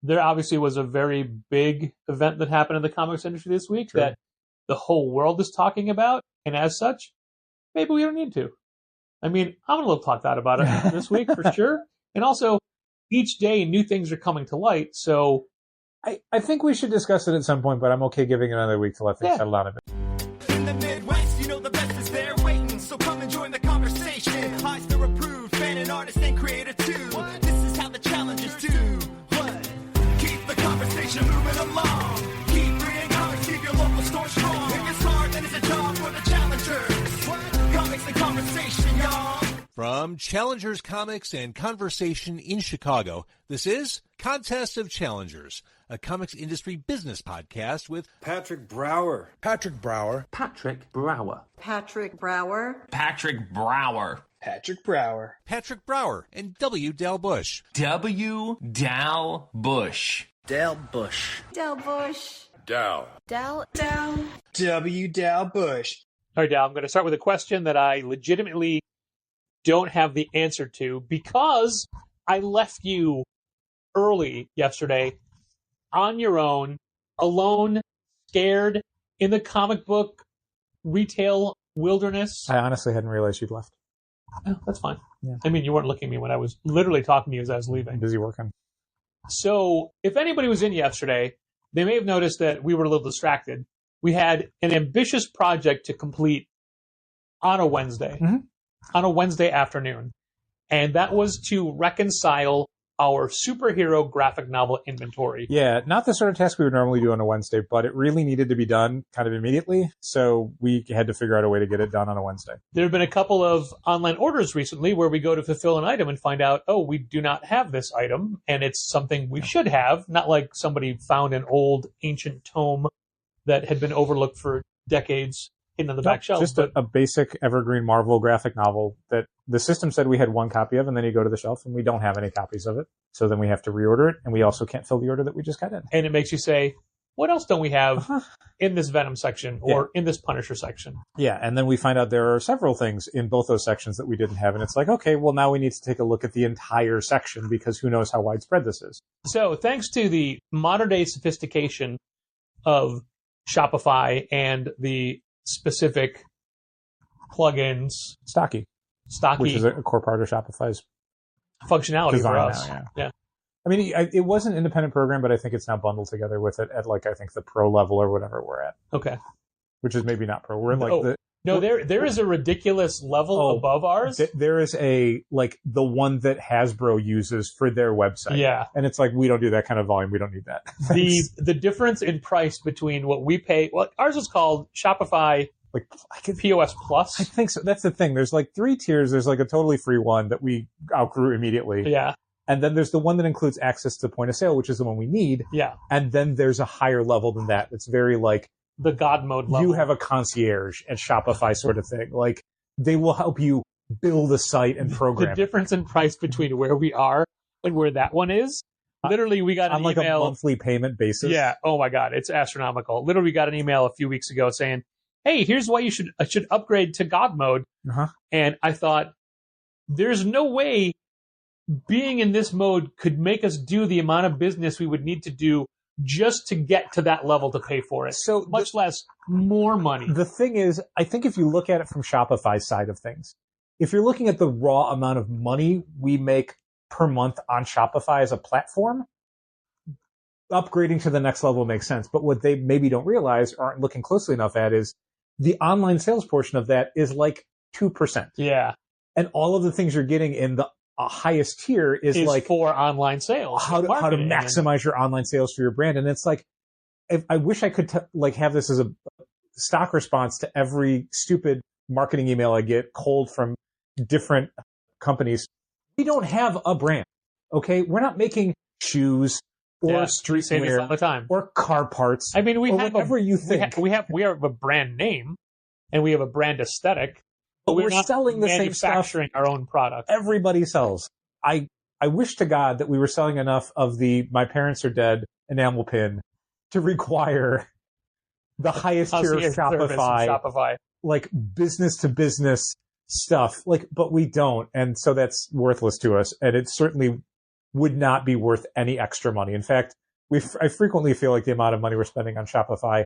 there obviously was a very big event that happened in the comics industry this week that the whole world is talking about, and as such, maybe we don't need to. I mean, I'm going to love talk about it this week for sure. And also, each day new things are coming to light, so I think we should discuss it at some point, but I'm okay giving it another week to let things settle down a bit. In the Midwest, you know the best is there waiting, so come and join the conversation. HEIST are approved, fan and artist and creator too. This is how the challengers do. What? Keep the conversation moving along. Keep reading comics, keep your local store strong. If it's hard, then it's a job for the challengers. What? Comics and conversation, y'all. From Challengers Comics and Conversation in Chicago, this is Contest of Challengers, a comics industry business podcast with Patrick Brower. Patrick Brower. Patrick Brower. Patrick Brower. Patrick Brower. Patrick Brower. Patrick Brower and W. Dal Bush. W. Dal Bush. Dal Bush. Del Bush. Dal. Del. W. Dal Bush. All right, Dal, I'm going to start with a question that I legitimately don't have the answer to because I left you early yesterday on your own, alone, scared, in the comic book retail wilderness. I honestly hadn't realized you'd left. Oh, that's fine. Yeah. I mean, you weren't looking at me when I was literally talking to you as I was leaving. I'm busy working. So if anybody was in yesterday, they may have noticed that we were a little distracted. We had an ambitious project to complete on a Wednesday. Mm-hmm. On a Wednesday afternoon. And that was to reconcile our superhero graphic novel inventory. Yeah, not the sort of task we would normally do on a Wednesday, but it really needed to be done kind of immediately. So we had to figure out a way to get it done on a Wednesday. There have been a couple of online orders recently where we go to fulfill an item and find out, oh, we do not have this item. And it's something we should have. Not like somebody found an old ancient tome that had been overlooked for decades. On the back shelf. Just a basic evergreen Marvel graphic novel that the system said we had one copy of, and then you go to the shelf and we don't have any copies of it. So then we have to reorder it, and we also can't fill the order that we just got in. And it makes you say, what else don't we have in this Venom section or in this Punisher section? Yeah, and then we find out there are several things in both those sections that we didn't have, and it's like, okay, well now we need to take a look at the entire section because who knows how widespread this is. So thanks to the modern day sophistication of Shopify and the specific plugins, Stocky, which is a core part of Shopify's functionality for us. Now, yeah. I mean, it was an independent program, but I think it's now bundled together with it at I think the pro level or whatever we're at. Okay. Which is maybe not pro. We're in there is a ridiculous level above ours. There is the one that Hasbro uses for their website. Yeah. And it's like, we don't do that kind of volume. We don't need that. The difference in price between what we pay, ours is called Shopify POS Plus. I think so. That's the thing. There's 3 tiers. There's a totally free one that we outgrew immediately. Yeah. And then there's the one that includes access to the point of sale, which is the one we need. Yeah. And then there's a higher level than that. It's very the God mode level. You have a concierge at Shopify sort of thing. They will help you build a site and program. The difference in price between where we are and where that one is. Literally, we got an email. On a monthly payment basis. Yeah. Oh my God. It's astronomical. Literally, we got an email a few weeks ago saying, hey, here's why you should upgrade to God mode. Uh-huh. And I thought, there's no way being in this mode could make us do the amount of business we would need to do just to get to that level to pay for it. So much less more money. The thing is, I think if you look at it from Shopify's side of things, if you're looking at the raw amount of money we make per month on Shopify as a platform, upgrading to the next level makes sense. But what they maybe don't realize or aren't looking closely enough at is the online sales portion of that is 2%. Yeah. And all of the things you're getting in the highest tier is for online sales. How to maximize your online sales for your brand. And it's I wish I could have this as a stock response to every stupid marketing email I get cold from different companies. We don't have a brand. Okay. We're not making shoes or streetwear all the time or car parts. I mean, we have whatever you think. We have a brand name and we have a brand aesthetic. But we're not selling the same stuff. Manufacturing our own product. Everybody sells. I wish to God that we were selling enough of the "My Parents Are Dead" enamel pin to require the highest tier of Shopify, business to business stuff. But we don't, and so that's worthless to us. And it certainly would not be worth any extra money. In fact, I frequently feel like the amount of money we're spending on Shopify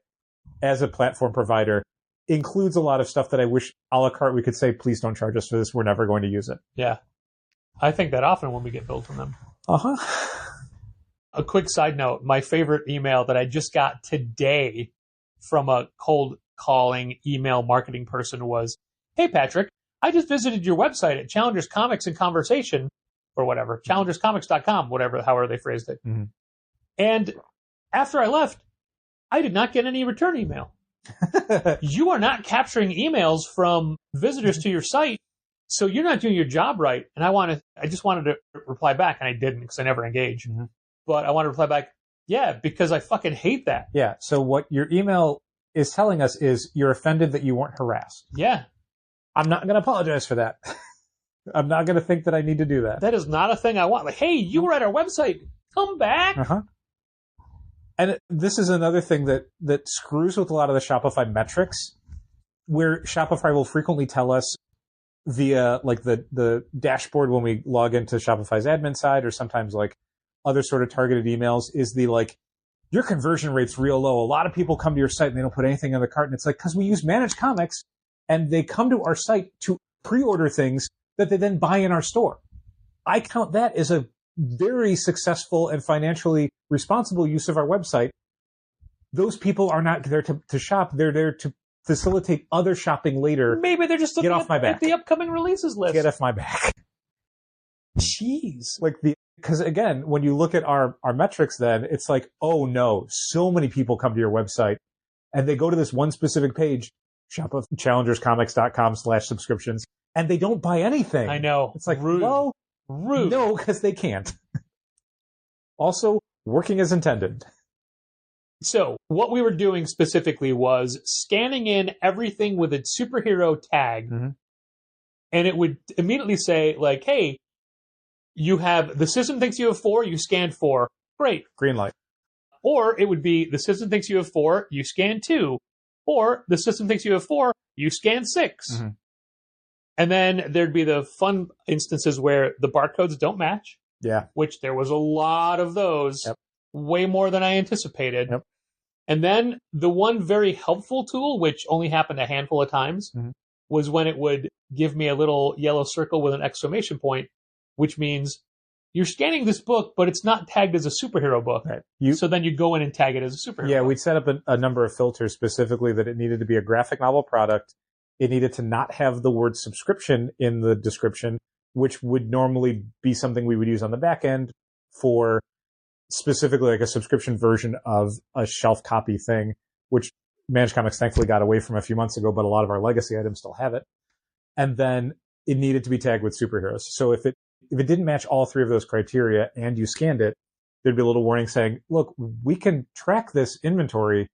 as a platform provider includes a lot of stuff that I wish a la carte we could say, please don't charge us for this. We're never going to use it. Yeah. I think that often when we get billed from them. Uh-huh. A quick side note, my favorite email that I just got today from a cold calling email marketing person was, hey, Patrick, I just visited your website at Challengers Comics and Conversation, or whatever, challengerscomics.com, however they phrased it. Mm-hmm. And after I left, I did not get any return email. You are not capturing emails from visitors to your site, so you're not doing your job right. And I just wanted to reply back, and I didn't because I never engage. Mm-hmm. But I wanted to reply back, yeah, because I fucking hate that. Yeah, so what your email is telling us is you're offended that you weren't harassed. Yeah. I'm not going to apologize for that. I'm not going to think that I need to do that. That is not a thing I want. Like, hey, you were at our website. Come back. Uh-huh. And this is another thing that screws with a lot of the Shopify metrics, where Shopify will frequently tell us via like the dashboard when we log into Shopify's admin side, or sometimes like other sort of targeted emails, is the like, your conversion rate's real low. A lot of people come to your site and they don't put anything in the cart. And it's like, because we use Managed Comics and they come to our site to pre-order things that they then buy in our store. I count that as a very successful and financially responsible use of our website. Those people are not there to shop. They're there to facilitate other shopping later. Maybe they're just looking Get off my back. at the upcoming releases list. Get off my back. Jeez. Like because again, when you look at our metrics, then it's like, oh no, so many people come to your website and they go to this one specific page, challengerscomics.com/subscriptions, and they don't buy anything. I know. It's like, rude. well, Rude. no, because they can't. Also, working as intended. So what we were doing specifically was scanning in everything with a superhero tag, Mm-hmm. and it would immediately say, like, hey, you have, the system thinks you have 4, you scanned 4. Great. Green light. Or it would be, the system thinks you have 4, you scan 2. Or the system thinks you have 4, you scan 6. Mm-hmm. And then there'd be the fun instances where the barcodes don't match. Yeah. Which there was a lot of those. Yep. Way more than I anticipated. Yep. And then the one very helpful tool, which only happened a handful of times, Mm-hmm. was when it would give me a little yellow circle with an exclamation point, which means you're scanning this book, but it's not tagged as a superhero book. Right. So then you go in and tag it as a superhero Yeah, book. we'd set up a number of filters specifically that it needed to be a graphic novel product. It needed to not have the word subscription in the description, which would normally be something we would use on the back end for specifically like a subscription version of a shelf copy thing, which Managed Comics thankfully got away from a few months ago, but a lot of our legacy items still have it. And then it needed to be tagged with superheroes. So if it didn't match all 3 of those criteria and you scanned it, there'd be a little warning saying, look, we can track this inventory,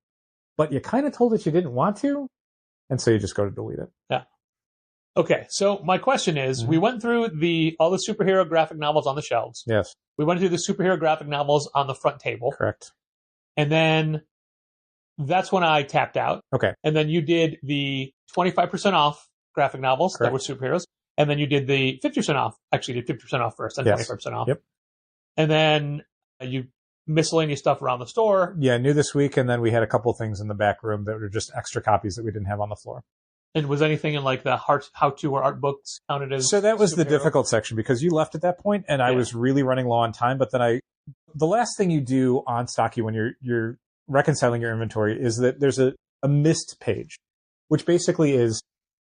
but you kind of told us you didn't want to. And so you just go to delete it. Yeah. Okay, so my question is, we went through all the superhero graphic novels on the shelves. Yes. We went through the superhero graphic novels on the front table. Correct. And then that's when I tapped out. Okay. And then you did the 25% off graphic novels that were superheroes. And then you did the 50% off. Actually, you did 50% off first, then 25% off. Yep. And then you miscellaneous stuff around the store. Yeah, new this week. And then we had a couple things in the back room that were just extra copies that we didn't have on the floor. And was anything in like the how-to or art books counted as So that was the superhero? difficult section because you left at that point and I was really running low on time. But then the last thing you do on Stocky when you're reconciling your inventory is that there's a missed page, which basically is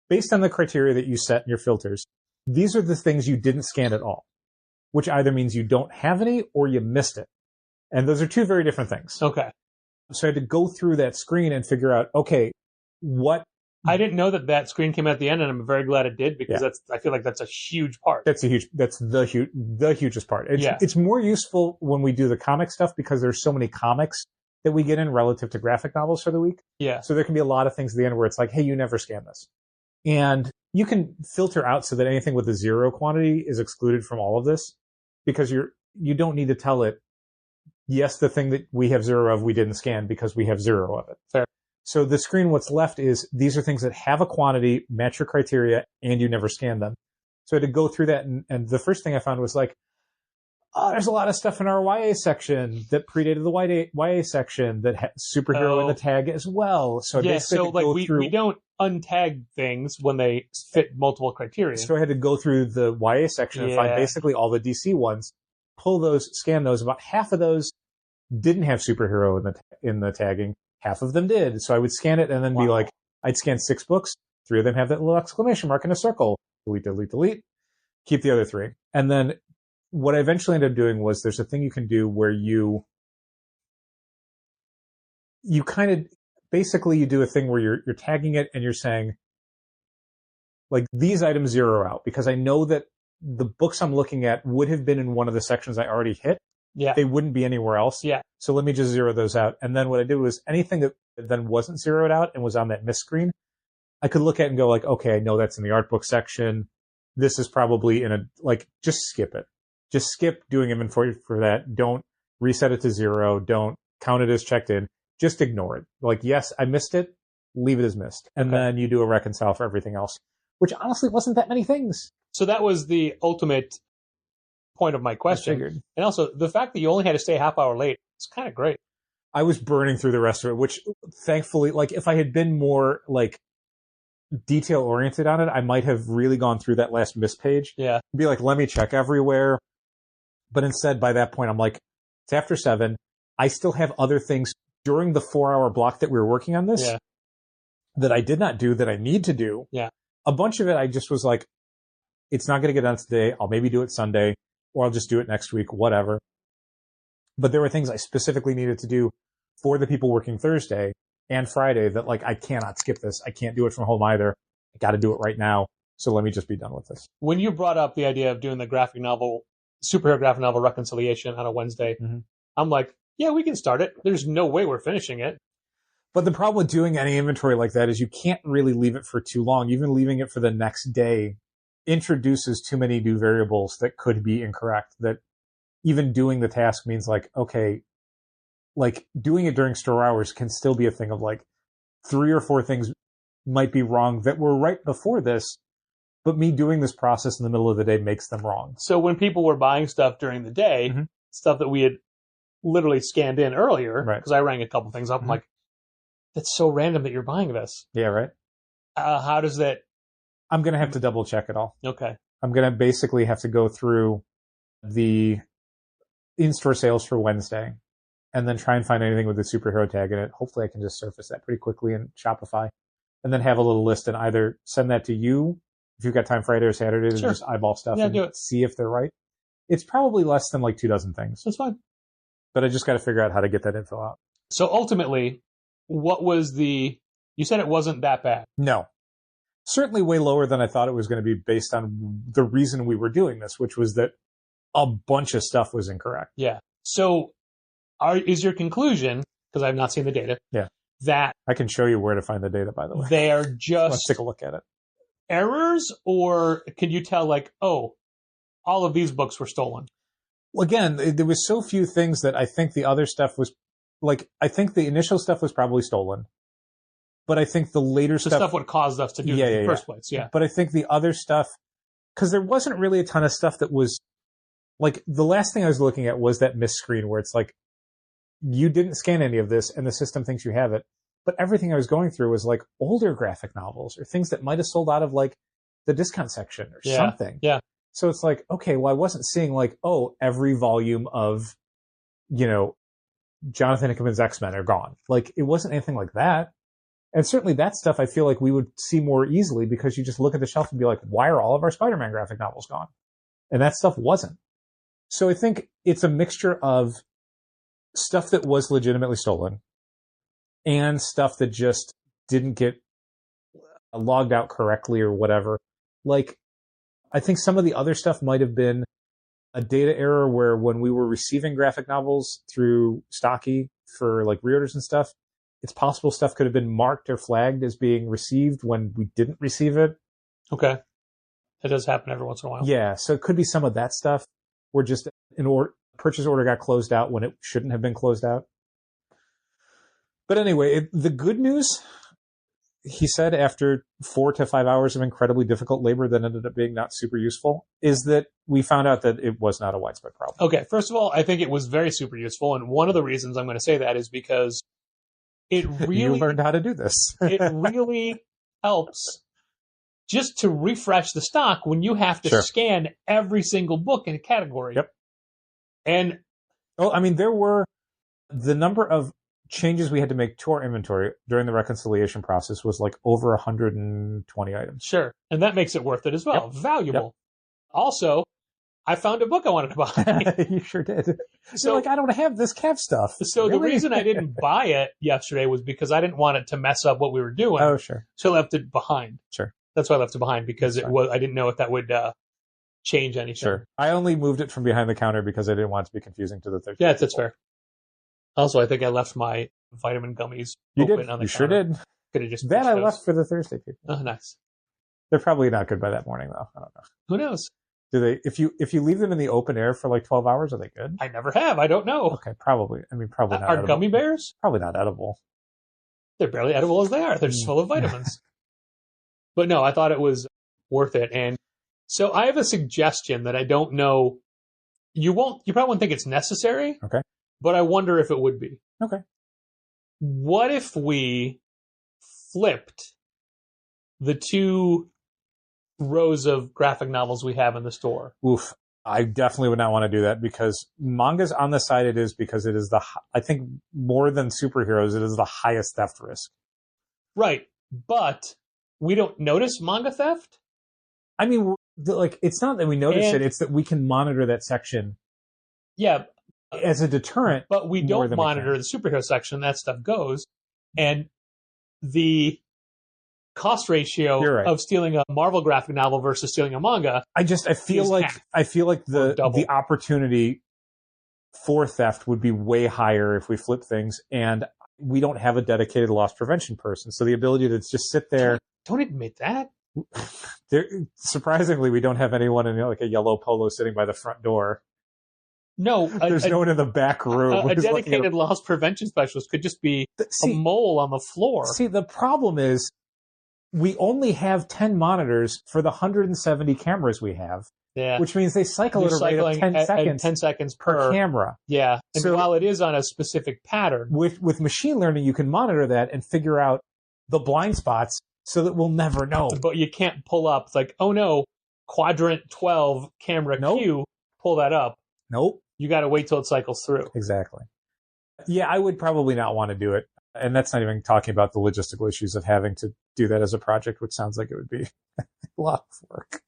based on the criteria that you set in your filters. These are the things you didn't scan at all, which either means you don't have any or you missed it. And those are 2 very different things. Okay. So I had to go through that screen and figure out, okay, what... I didn't know that screen came at the end, and I'm very glad it did because I feel like that's a huge part. That's the hugest part. It's more useful when we do the comic stuff because there's so many comics that we get in relative to graphic novels for the week. Yeah. So there can be a lot of things at the end where it's like, hey, you never scanned this. And you can filter out so that anything with a 0 quantity is excluded from all of this because you don't need to tell it, yes, the thing that we have 0 of, we didn't scan because we have 0 of it. Fair. So the screen, what's left is these are things that have a quantity, match your criteria, and you never scan them. So I had to go through that. And the first thing I found was like, There's a lot of stuff in our YA section that predated the YA section that had superhero in the tag as well. So we don't untag things when they fit multiple criteria. So I had to go through the YA section and find basically all the DC ones, pull those, scan those. About half of those didn't have superhero in the tagging. Half of them did. So I would scan it and then be like, I'd scan 6 books. 3 of them have that little exclamation mark in a circle. Delete, delete, delete. Keep the other 3. And then what I eventually ended up doing was there's a thing you can do where you kind of basically you do a thing where you're tagging it and you're saying like these items zero out because I know that the books I'm looking at would have been in one of the sections I already hit. Yeah. They wouldn't be anywhere else. Yeah. So let me just zero those out. And then what I did was anything that then wasn't zeroed out and was on that miss screen, I could look at and go like, okay, I know that's in the art book section. This is probably in just skip it. Just skip doing inventory for that. Don't reset it to 0. Don't count it as checked in. Just ignore it. Like, yes, I missed it. Leave it as missed. And then you do a reconcile for everything else, which honestly wasn't that many things. So that was the ultimate point of my question. And also the fact that you only had to stay a half hour late, it's kind of great. I was burning through the rest of it, which thankfully, like if I had been more like detail oriented on it, I might have really gone through that last miss page. Yeah. Be like, let me check everywhere. But instead, by that point, I'm like, it's after 7. I still have other things during the 4-hour block that we were working on this that I did not do that I need to do. Yeah. A bunch of it, I just was like, it's not going to get done today. I'll maybe do it Sunday or I'll just do it next week, whatever. But there were things I specifically needed to do for the people working Thursday and Friday that like, I cannot skip this. I can't do it from home either. I got to do it right now. So let me just be done with this. When you brought up the idea of doing the superhero graphic novel reconciliation on a Wednesday, I'm like, yeah, we can start it. There's no way we're finishing it. But the problem with doing any inventory like that is you can't really leave it for too long. Even leaving it for the next day introduces too many new variables that could be incorrect. That even doing the task means like, okay, like doing it during store hours can still be a thing of like 3 or 4 things might be wrong that were right before this. But me doing this process in the middle of the day makes them wrong. So when people were buying stuff during the day, stuff that we had literally scanned in earlier, because I rang a couple things up, I'm like, that's so random that you're buying this. Yeah, right. How does that? I'm going to have to double check it all. Okay. I'm going to basically have to go through the in-store sales for Wednesday and then try and find anything with the superhero tag in it. Hopefully I can just surface that pretty quickly in Shopify and then have a little list and either send that to you if you've got time Friday or Saturday to just eyeball stuff and see if they're right. It's probably less than like 24 things. That's fine. But I just got to figure out how to get that info out. So ultimately, what was you said it wasn't that bad. No. Certainly way lower than I thought it was going to be based on the reason we were doing this, which was that a bunch of stuff was incorrect. Yeah. So is your conclusion, because I've not seen the data, that I can show you where to find the data, by the way. They are just let's take a look at it. Errors, or can you tell like, oh, all of these books were stolen? Well, again, there was so few things that I think the other stuff was like, I think the initial stuff was probably stolen. But I think the later stuff what caused us to do it in the first place. Yeah. But I think the other stuff, because there wasn't really a ton of stuff that was like the last thing I was looking at was that miss screen where it's like, you didn't scan any of this and the system thinks you have it. But everything I was going through was like older graphic novels or things that might have sold out of like the discount section or something. Yeah. So it's like, okay, well, I wasn't seeing like, oh, every volume of, Jonathan Hickman's X-Men are gone. Like, it wasn't anything like that. And certainly that stuff I feel like we would see more easily because you just look at the shelf and be like, why are all of our Spider-Man graphic novels gone? And that stuff wasn't. So I think it's a mixture of stuff that was legitimately stolen and stuff that just didn't get logged out correctly or whatever. Like, I think some of the other stuff might have been a data error where when we were receiving graphic novels through Stocky for like reorders and stuff, it's possible stuff could have been marked or flagged as being received when we didn't receive it. Okay. That does happen every once in a while. Yeah. So it could be some of that stuff where just purchase order got closed out when it shouldn't have been closed out. But anyway, the good news he said after 4 to 5 hours of incredibly difficult labor that ended up being not super useful, is that we found out that it was not a widespread problem. Okay, first of all, I think it was very super useful, and one of the reasons I'm going to say that is because it really You learned how to do this. it really helps just to refresh the stock when you have to Sure. scan every single book in a category. Yep. And Oh, I mean, there were the number of changes we had to make to our inventory during the reconciliation process was like over 120 items. sure, and that makes it worth it as well. Yep. Valuable. Also, I found a book I wanted to buy. You sure did. So- So, like, I don't have this Kev stuff. So the Really? reason I didn't buy it yesterday was because I didn't want it to mess up what we were doing. Oh, sure. So I left it behind. Sure. That's why I left it behind, because That's it fine. was I didn't know if that would change anything. Sure. I only moved it from behind the counter because I didn't want it to be confusing to the third. Yeah, that's fair. Also, I think I left my vitamin gummies You open did. on the You sure counter. did. Could have just That pushed I those. left for the Thursday people. Oh, nice. They're probably not good by that morning, though. I don't know. Who knows? Do they? If you leave them in the open air for like 12 hours, are they good? I never have. I don't know. Okay, probably. I mean, probably not. Are edible. gummy bears? Probably not edible. They're barely edible as they are. They're just full of vitamins. But no, I thought it was worth it. And so I have a suggestion that I don't know. You probably won't think it's necessary. Okay. But I wonder if it would be. Okay. What if we flipped the 2 rows of graphic novels we have in the store? Oof. I definitely would not want to do that because manga's on the side it is because it is I think more than superheroes, it is the highest theft risk. Right. But we don't notice manga theft. I mean, like, it's not that we notice And- it, it's that we can monitor that section Yeah. as a deterrent. But we More don't than we monitor can. the superhero section. That stuff goes. And the cost ratio You're right. of stealing a Marvel graphic novel versus stealing a manga. I feel is like half the or double. the opportunity for theft would be way higher if we flip things, and we don't have a dedicated loss prevention person. So the ability to just sit there, Don't admit that. surprisingly, we don't have anyone in like a yellow polo sitting by the front door. No, There's no one in the back room. a who's looking at dedicated loss prevention specialist could just be a See, mole on the floor. see, the problem is we only have 10 monitors for the 170 cameras we have, Yeah. which means they cycle You're at a rate of cycling 10 at seconds 10 seconds per per. camera. Yeah. And So- while it is on a specific pattern, With machine learning, you can monitor that and figure out the blind spots so that we'll never know. but you can't pull up. It's like, oh no, quadrant 12 camera Nope. Q, pull that up. Nope. You got to wait till it cycles through. Exactly. Yeah, I would probably not want to do it. And that's not even talking about the logistical issues of having to do that as a project, which sounds like it would be a lot of work.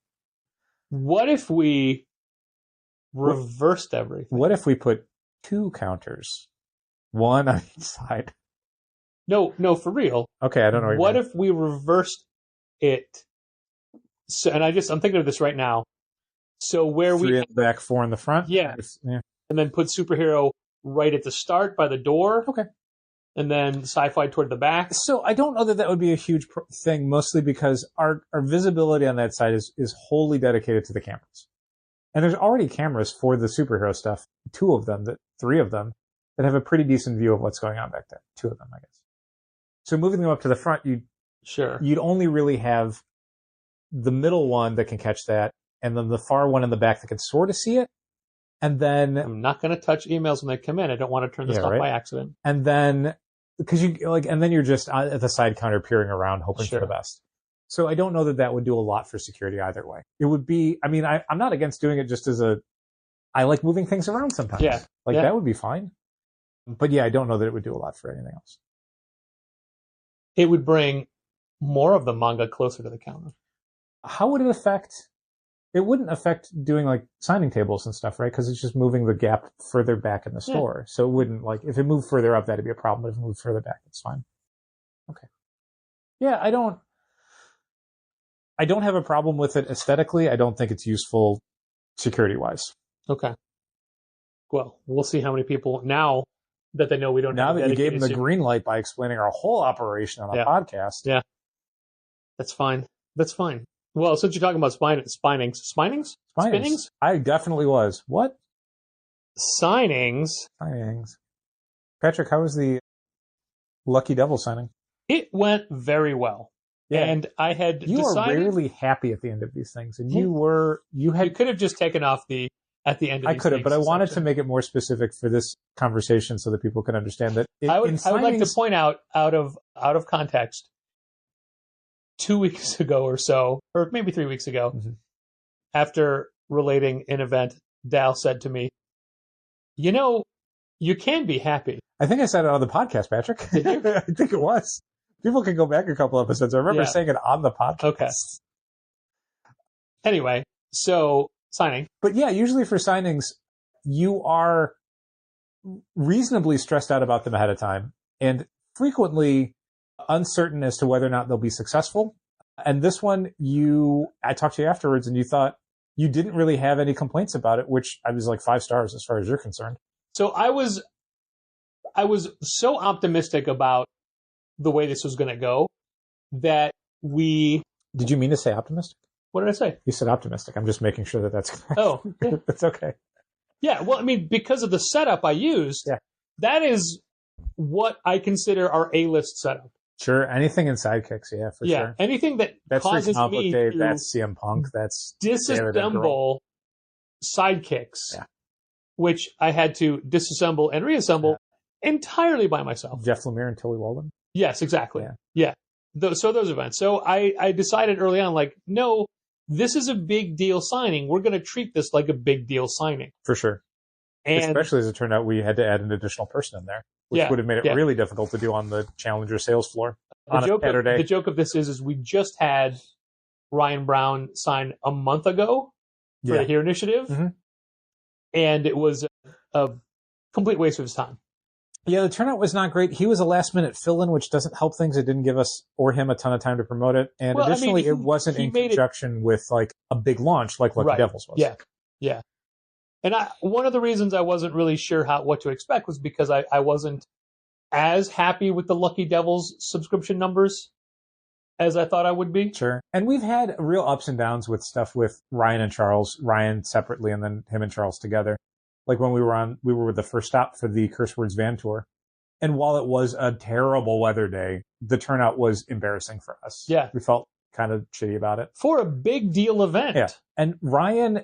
What if we reversed everything? What if we put 2 counters, one on each side? No, for real. Okay, I don't know. What if we reversed it? So, and I'm thinking of this right now. So where 3 we in the back, 4 in the front? Yeah. Yeah. and then put superhero right at the start by the door. Okay. And then sci-fi toward the back. So I don't know that would be a huge thing, mostly because our visibility on that side is wholly dedicated to the cameras. And there's already cameras for the superhero stuff, 3 of them, that have a pretty decent view of what's going on back there. 2 of them, I guess. So moving them up to the front, you'd only really have the middle one that can catch that, and then the far one in the back that can sort of see it. And then I'm not going to touch emails when they come in. I don't want to turn this off by accident. And then you're just at the side counter peering around, hoping for the best. So I don't know that would do a lot for security either way. It would be, I mean, I'm not against doing it just as I like moving things around sometimes. Yeah. That would be fine. But yeah, I don't know that it would do a lot for anything else. It would bring more of the manga closer to the counter. How would it affect? It wouldn't affect doing like signing tables and stuff, right? Because it's just moving the gap further back in the store. So it wouldn't, like, if it moved further up, that'd be a problem. But if it moved further back, it's fine. Okay. Yeah, I don't have a problem with it aesthetically. I don't think it's useful security-wise. Okay. Well, we'll see how many people now that they know we don't. Now have that you gave them the dedicated green light by explaining our whole operation on a podcast. Yeah. That's fine. Well, since you're talking about spinnings? I definitely was. What? Signings. Patrick, how was the Lucky Devil signing? It went very well. Yeah. And I had You decided... are rarely happy at the end of these things. And you You had... could have just taken off at the end of I these could have, but I things wanted to section. make it more specific for this conversation so that people can understand that. I would like to point out of context, 2 weeks ago or so, or maybe 3 weeks ago, after relating an event, Dal said to me, you can be happy. I think I said it on the podcast, Patrick. Did you? I think it was. People can go back a couple episodes. I remember saying it on the podcast. Okay. Anyway, so signing. But yeah, usually for signings, you are reasonably stressed out about them ahead of time and frequently uncertain as to whether or not they'll be successful. And this one, I talked to you afterwards and you thought you didn't really have any complaints about it, which I was like 5 stars as far as you're concerned. So I was so optimistic about the way this was going to go that Did you mean to say optimistic? What did I say? You said optimistic. I'm just making sure that that's correct. Oh, yeah. That's okay. Yeah, well, I mean, because of the setup I used, that is what I consider our A-list setup. Sure, anything in Sidekicks, for sure. Anything that causes me Dave, to that's CM Punk, that's disassemble sidekicks, which I had to disassemble and reassemble entirely by myself. Jeff Lemire and Tilly Walden? Yes, exactly. Yeah. So those events. So I decided early on, like, no, this is a big deal signing. We're going to treat this like a big deal signing. For sure. And especially as it turned out, we had to add an additional person in there, which would have made it really difficult to do on the Challenger sales floor on a Saturday. The joke of this is we just had Ryan Brown sign a month ago for the Here Initiative, and it was a complete waste of his time. Yeah, the turnout was not great. He was a last-minute fill-in, which doesn't help things. It didn't give us or him a ton of time to promote it. And additionally, it wasn't in conjunction with like a big launch like Lucky Devils was. Yeah. And one of the reasons I wasn't really sure what to expect was because I wasn't as happy with the Lucky Devils subscription numbers as I thought I would be. Sure. And we've had real ups and downs with stuff with Ryan and Charles, Ryan separately and then him and Charles together. Like when we were the first stop for the Curse Words van tour. And while it was a terrible weather day, the turnout was embarrassing for us. Yeah. We felt kind of shitty about it. For a big deal event. Yeah. And Ryan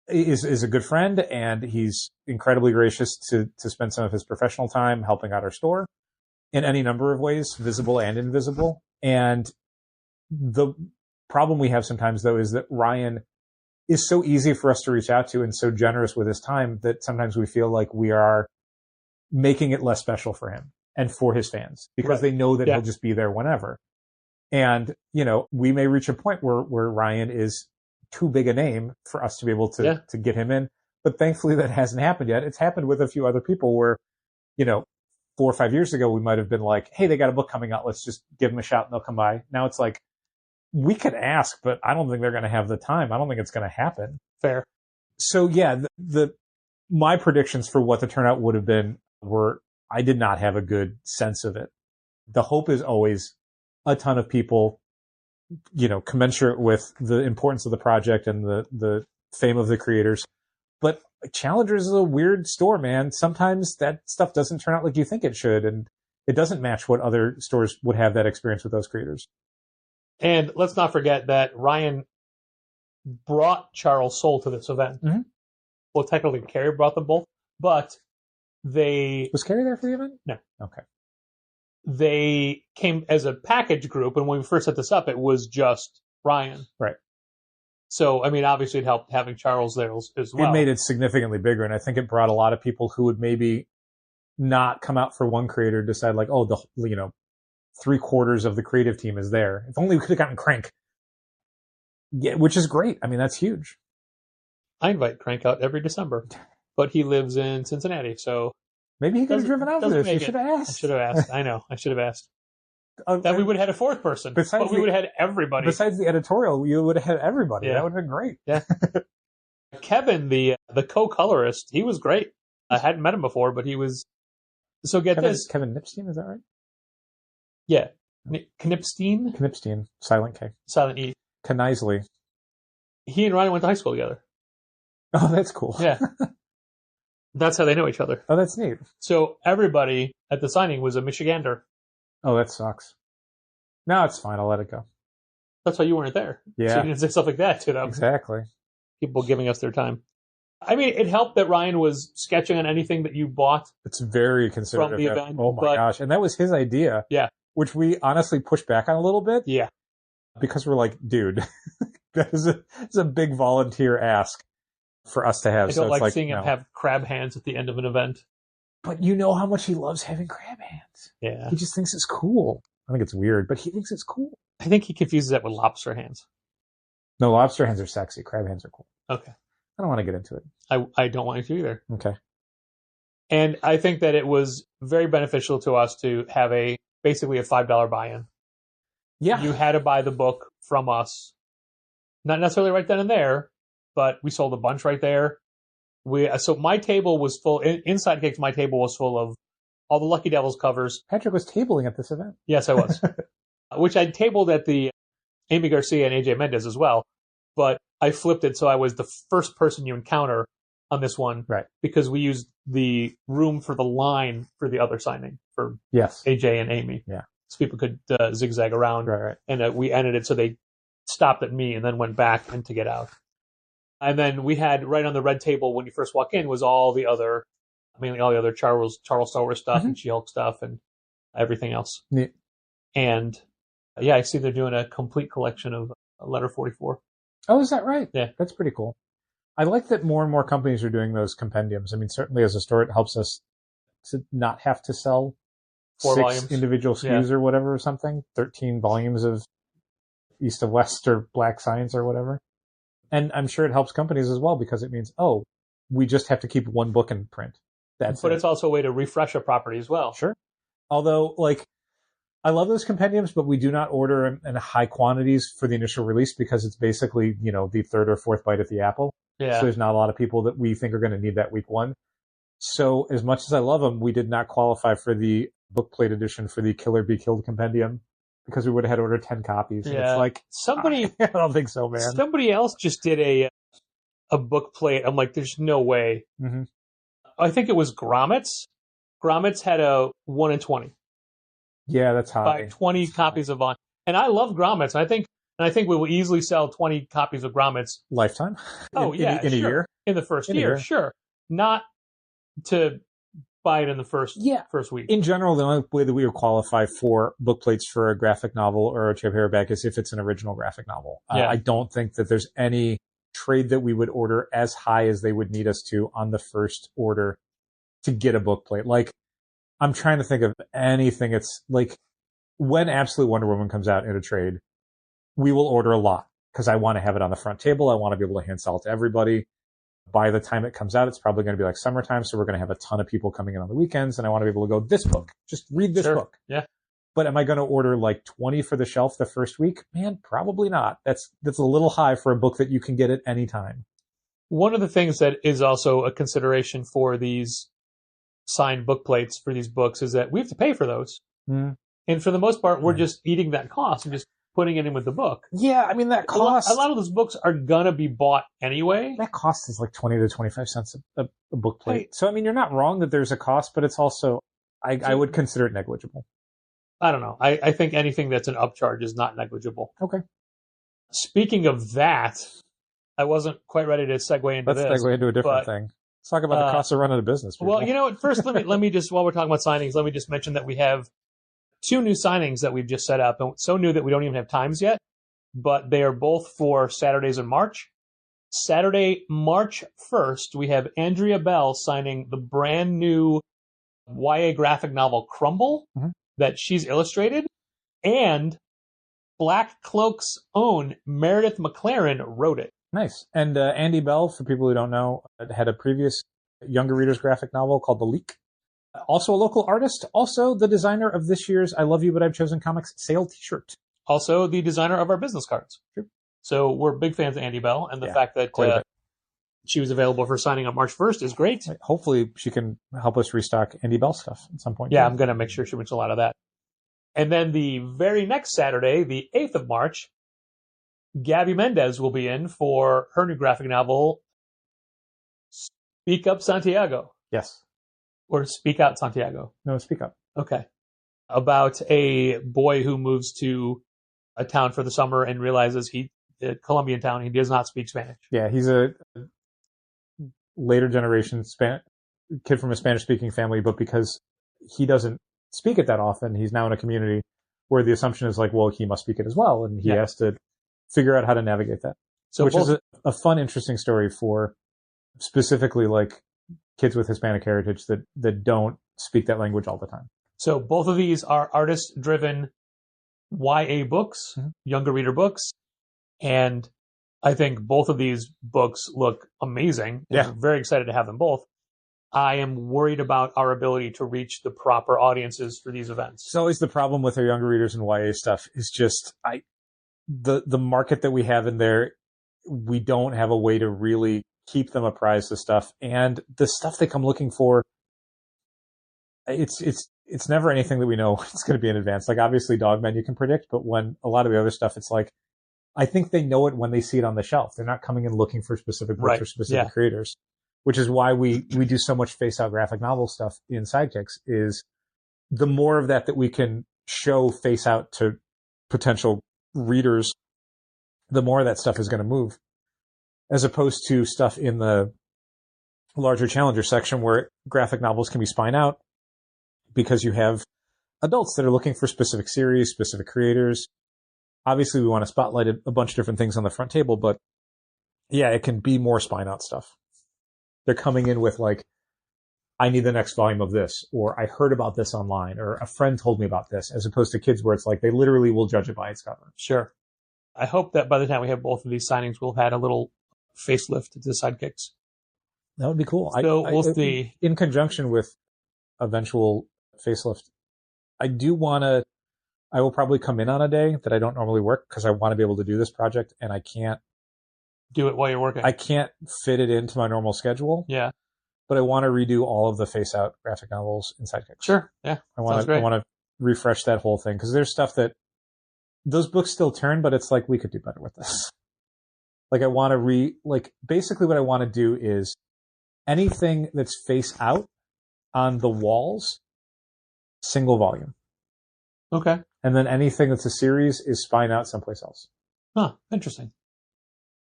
is a good friend and he's incredibly gracious to spend some of his professional time helping out our store in any number of ways, visible and invisible. And the problem we have sometimes though is that Ryan is so easy for us to reach out to and so generous with his time that sometimes we feel like we are making it less special for him and for his fans because they know that he'll just be there whenever. And, we may reach a point where Ryan is too big a name for us to be able to get him in. But thankfully that hasn't happened yet. It's happened with a few other people where, 4 or 5 years ago, we might have been like, hey, they got a book coming out. Let's just give them a shout and they'll come by. Now it's like, we could ask, but I don't think they're going to have the time. I don't think it's going to happen. Fair. So yeah, my predictions for what the turnout would have been were, I did not have a good sense of it. The hope is always a ton of people, commensurate with the importance of the project and the fame of the creators. But Challengers is a weird store, man. Sometimes that stuff doesn't turn out like you think it should, and it doesn't match what other stores would have that experience with those creators. And let's not forget that Ryan brought Charles Soule to this event. Mm-hmm. Well, technically, Carrie brought them both, but Was Carrie there for the event? No. Okay. They came as a package group, and when we first set this up, it was just Ryan. Right. So, I mean, obviously it helped having Charles there as well. It made it significantly bigger, and I think it brought a lot of people who would maybe not come out for one creator decide like, oh, 3/4 of the creative team is there. If only we could have gotten Crank. Yeah, which is great. I mean, that's huge. I invite Crank out every December, but he lives in Cincinnati, so maybe he could have driven out for this. You should have asked. I should have asked. I know. I should have asked. Then we would have had a 4th person, but we would have had everybody. Besides the editorial, you would have had everybody. That would have been great. Yeah. Kevin, the co-colorist, he was great. I hadn't met him before, but he was. So this. Kevin Knipstein, is that right? Yeah. Knipstein? Knipstein. Silent K. Silent E. Knisley. He and Ryan went to high school together. Oh, that's cool. Yeah. That's how they know each other. Oh, that's neat. So everybody at the signing was a Michigander. Oh, that sucks. No, it's fine. I'll let it go. That's why you weren't there. Yeah. So you didn't say stuff like that to them. Exactly. People giving us their time. I mean, it helped that Ryan was sketching on anything that you bought. It's very considerate From the of him. event, Oh my but- gosh. And that was his idea. Yeah. Which we honestly pushed back on a little bit. Yeah. Because we're like, dude, it's a big volunteer ask for us to have. I So don't it's like seeing no. him have crab hands at the end of an event. But you know how much he loves having crab hands. Yeah. He just thinks it's cool. I think it's weird, but he thinks it's cool. I think he confuses that with lobster hands. No, lobster hands are sexy. Crab hands are cool. Okay. I don't want to get into it. I don't want you to either. Okay. And I think that it was very beneficial to us to have basically a $5 buy-in. Yeah. You had to buy the book from us. Not necessarily right then and there, but we sold a bunch right there. So my table was full, inside Cakes, my table was full of all the Lucky Devils covers. Patrick was tabling at this event. Yes, I was. Which I tabled at the Amy Garcia and AJ Mendez as well. But I flipped it so I was the first person you encounter on this one. Right. Because we used the room for the line for the other signing for Yes. AJ and Amy. Yeah. So people could zigzag around. Right. And we ended it so they stopped at me and then went back and to get out. And then we had right on the red table when you first walk in was mainly all the other Charles Star Wars stuff and She-Hulk stuff and everything else. Neat. And I see they're doing a complete collection of Letter 44. Oh, is that right? Yeah. That's pretty cool. I like that more and more companies are doing those compendiums. I mean, certainly as a store, it helps us to not have to sell 4 6 volumes. individual SKUs or whatever or something. 13 volumes of East of West or Black Science or whatever. And I'm sure it helps companies as well because it means, we just have to keep one book in print. But it's also a way to refresh a property as well. Sure. Although, I love those compendiums, but we do not order in high quantities for the initial release because it's basically, the third or fourth bite at the apple. Yeah. So there's not a lot of people that we think are going to need that week one. So as much as I love them, we did not qualify for the book plate edition for the Killer Be Killed compendium because we would have had to order 10 copies. And it's somebody, I don't think so, man. Somebody else just did a book plate. I'm like, there's no way. Mm-hmm. I think it was Gromit's. Gromit's had a 1 in 20. Yeah, that's high. By 20 copies of on. And I love Gromit's. I think we will easily sell 20 copies of Gromit's. Lifetime? Oh, in yeah. a year? In the first In a year, year. sure. Not to buy it in the first week. In general, the only way that we would qualify for book plates for a graphic novel or a paperback is if it's an original graphic novel. Yeah. I don't think that there's any trade that we would order as high as they would need us to on the first order to get a book plate. I'm trying to think of anything. It's when Absolute Wonder Woman comes out in a trade, we will order a lot because I want to have it on the front table. I want to be able to hand sell it to everybody. By the time it comes out, it's probably going to be summertime. So we're going to have a ton of people coming in on the weekends. And I want to be able to go, this book, just read this book. Yeah. But am I going to order 20 for the shelf the first week? Man, probably not. That's a little high for a book that you can get at any time. One of the things that is also a consideration for these signed book plates for these books is that we have to pay for those. Mm. And for the most part, we're just eating that cost and just putting it in with the book. Yeah, I mean, that cost. A lot of those books are going to be bought anyway. That cost is 20 to 25 cents a book plate. So, I mean, you're not wrong that there's a cost, but it's also, I would consider it negligible. I don't know. I think anything that's an upcharge is not negligible. Okay. Speaking of that, I wasn't quite ready to segue into Let's this. segue into a different thing. Let's talk about the cost of running a business. People. Well, you know what? First, let me just, while we're talking about signings, let me just mention that we have 2 new signings that we've just set up. And so new that we don't even have times yet, but they are both for Saturdays in March. Saturday, March 1st, we have Andrea Bell signing the brand new YA graphic novel Crumble that she's illustrated, and Black Cloak's own Meredith McLaren wrote it. Nice. And Andy Bell, for people who don't know, had a previous younger readers graphic novel called The Leak. Also a local artist. Also the designer of this year's I Love You But I've Chosen Comics sale t-shirt. Also the designer of our business cards. Sure. So we're big fans of Andy Bell, and the fact that she was available for signing on March 1st is great. Hopefully she can help us restock Andy Bell stuff at some point. Yeah, I'm going to make sure she wins a lot of that. And then the very next Saturday, the 8th of March, Gabby Mendez will be in for her new graphic novel, Speak Up Santiago. Yes. Or Speak Out Santiago. No, speak up. Okay. about a boy who moves to a town for the summer and realizes a Colombian town, he does not speak Spanish. Yeah, he's a later generation kid from a Spanish-speaking family, but because he doesn't speak it that often, he's now in a community where the assumption is like, well, he must speak it as well, and he has to figure out how to navigate that. So, which is a fun, interesting story for specifically like kids with Hispanic heritage that don't speak that language all the time. So both of these are artist-driven YA books, younger reader books, and I think both of these books look amazing. Yeah. I'm very excited to have them both. I am worried about our ability to reach the proper audiences for these events. It's always the problem with our younger readers and YA stuff is just the market that we have in there, we don't have a way to really keep them apprised of stuff, and the stuff they come looking for, it's never anything that we know it's going to be in advance. Like obviously Dogman you can predict, but when a lot of the other stuff, it's like, I think they know it when they see it on the shelf. They're not coming in looking for specific books or specific creators, which is why we do so much face out graphic novel stuff in Sidekicks. Is the more of that we can show face out to potential readers, the more of that stuff is going to move, as opposed to stuff in the larger challenger section where graphic novels can be spine out because you have adults that are looking for specific series, specific creators. Obviously, we want to spotlight a bunch of different things on the front table, but yeah, it can be more spine out stuff. They're coming in with like, I need the next volume of this, or I heard about this online, or a friend told me about this, as opposed to kids where it's like they literally will judge it by its cover. Sure. I hope that by the time we have both of these signings, we'll have had a little facelift to the Sidekicks. That would be cool. So we'll see. In conjunction with eventual facelift, I will probably come in on a day that I don't normally work because I want to be able to do this project, and I can't do it while you're working. I can't fit it into my normal schedule. Yeah. But I want to redo all of the face out graphic novels in Sidekicks. Sure. Yeah. I want to refresh that whole thing because there's stuff that those books still turn, but it's like we could do better with this. Like I want to basically what I want to do is anything that's face out on the walls, single volume. Okay. And then anything that's a series is spine out someplace else. Huh. Interesting.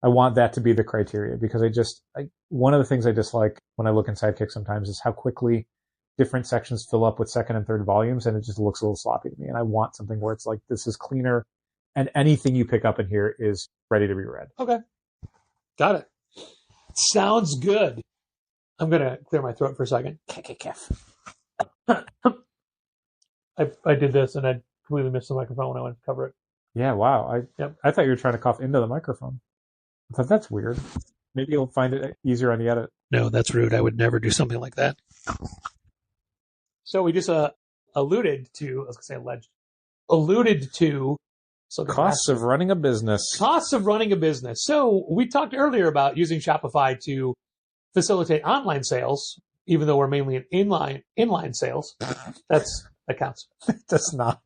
I want that to be the criteria because one of the things I dislike when I look in Sidekicks sometimes is how quickly different sections fill up with second and third volumes, and it just looks a little sloppy to me. And I want something where it's like, this is cleaner, and anything you pick up in here is ready to be read. Okay. Got it. Sounds good. I'm going to clear my throat for a second. I did this, and I completely missed the microphone when I went to cover it. Yeah, wow. I thought you were trying to cough into the microphone. I thought that's weird. Maybe you'll find it easier on the edit. No, that's rude. I would never do something like that. So we just alluded to Costs of running a business. Costs of running a business. So we talked earlier about using Shopify to facilitate online sales, even though we're mainly an inline sales. That counts. It does not.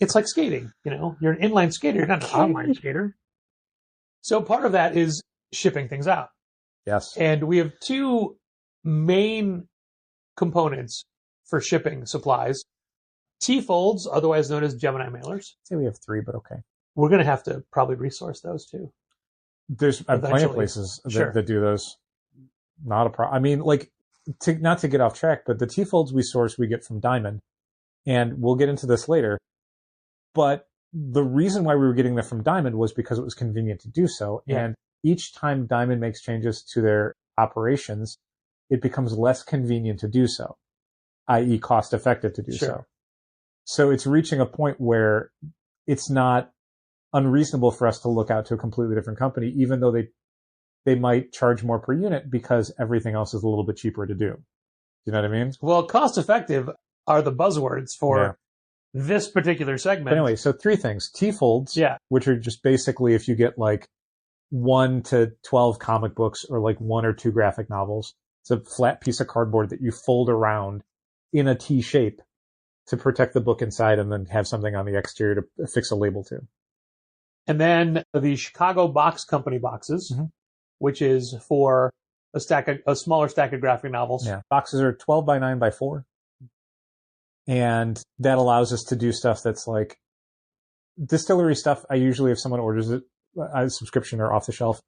It's like skating. You're an inline skater. You're not an online skater. So part of that is shipping things out. Yes. And we have two main components for shipping supplies. T-folds, otherwise known as Gemini mailers. I'd say we have three, but okay. We're going to have to probably resource those too. There's plenty of places that do those. Not a problem. I mean, not to get off track, but the T-folds we get from Diamond. And we'll get into this later. But the reason why we were getting them from Diamond was because it was convenient to do so. Yeah. And each time Diamond makes changes to their operations, it becomes less convenient to do so, i.e. cost effective to do so. So it's reaching a point where it's not unreasonable for us to look out to a completely different company, even though they might charge more per unit because everything else is a little bit cheaper to do. You know what I mean? Well, cost effective are the buzzwords for this particular segment. But anyway, so three things. T-folds, which are just basically if you get 1 to 12 comic books or 1 or 2 graphic novels. It's a flat piece of cardboard that you fold around in a T shape to protect the book inside and then have something on the exterior to affix a label to. And then the Chicago Box Company boxes, which is for a smaller stack of graphic novels. Yeah. Boxes are 12 by 9 by 4. And that allows us to do stuff that's like distillery stuff. I usually, if someone orders it, a subscription or off the shelf,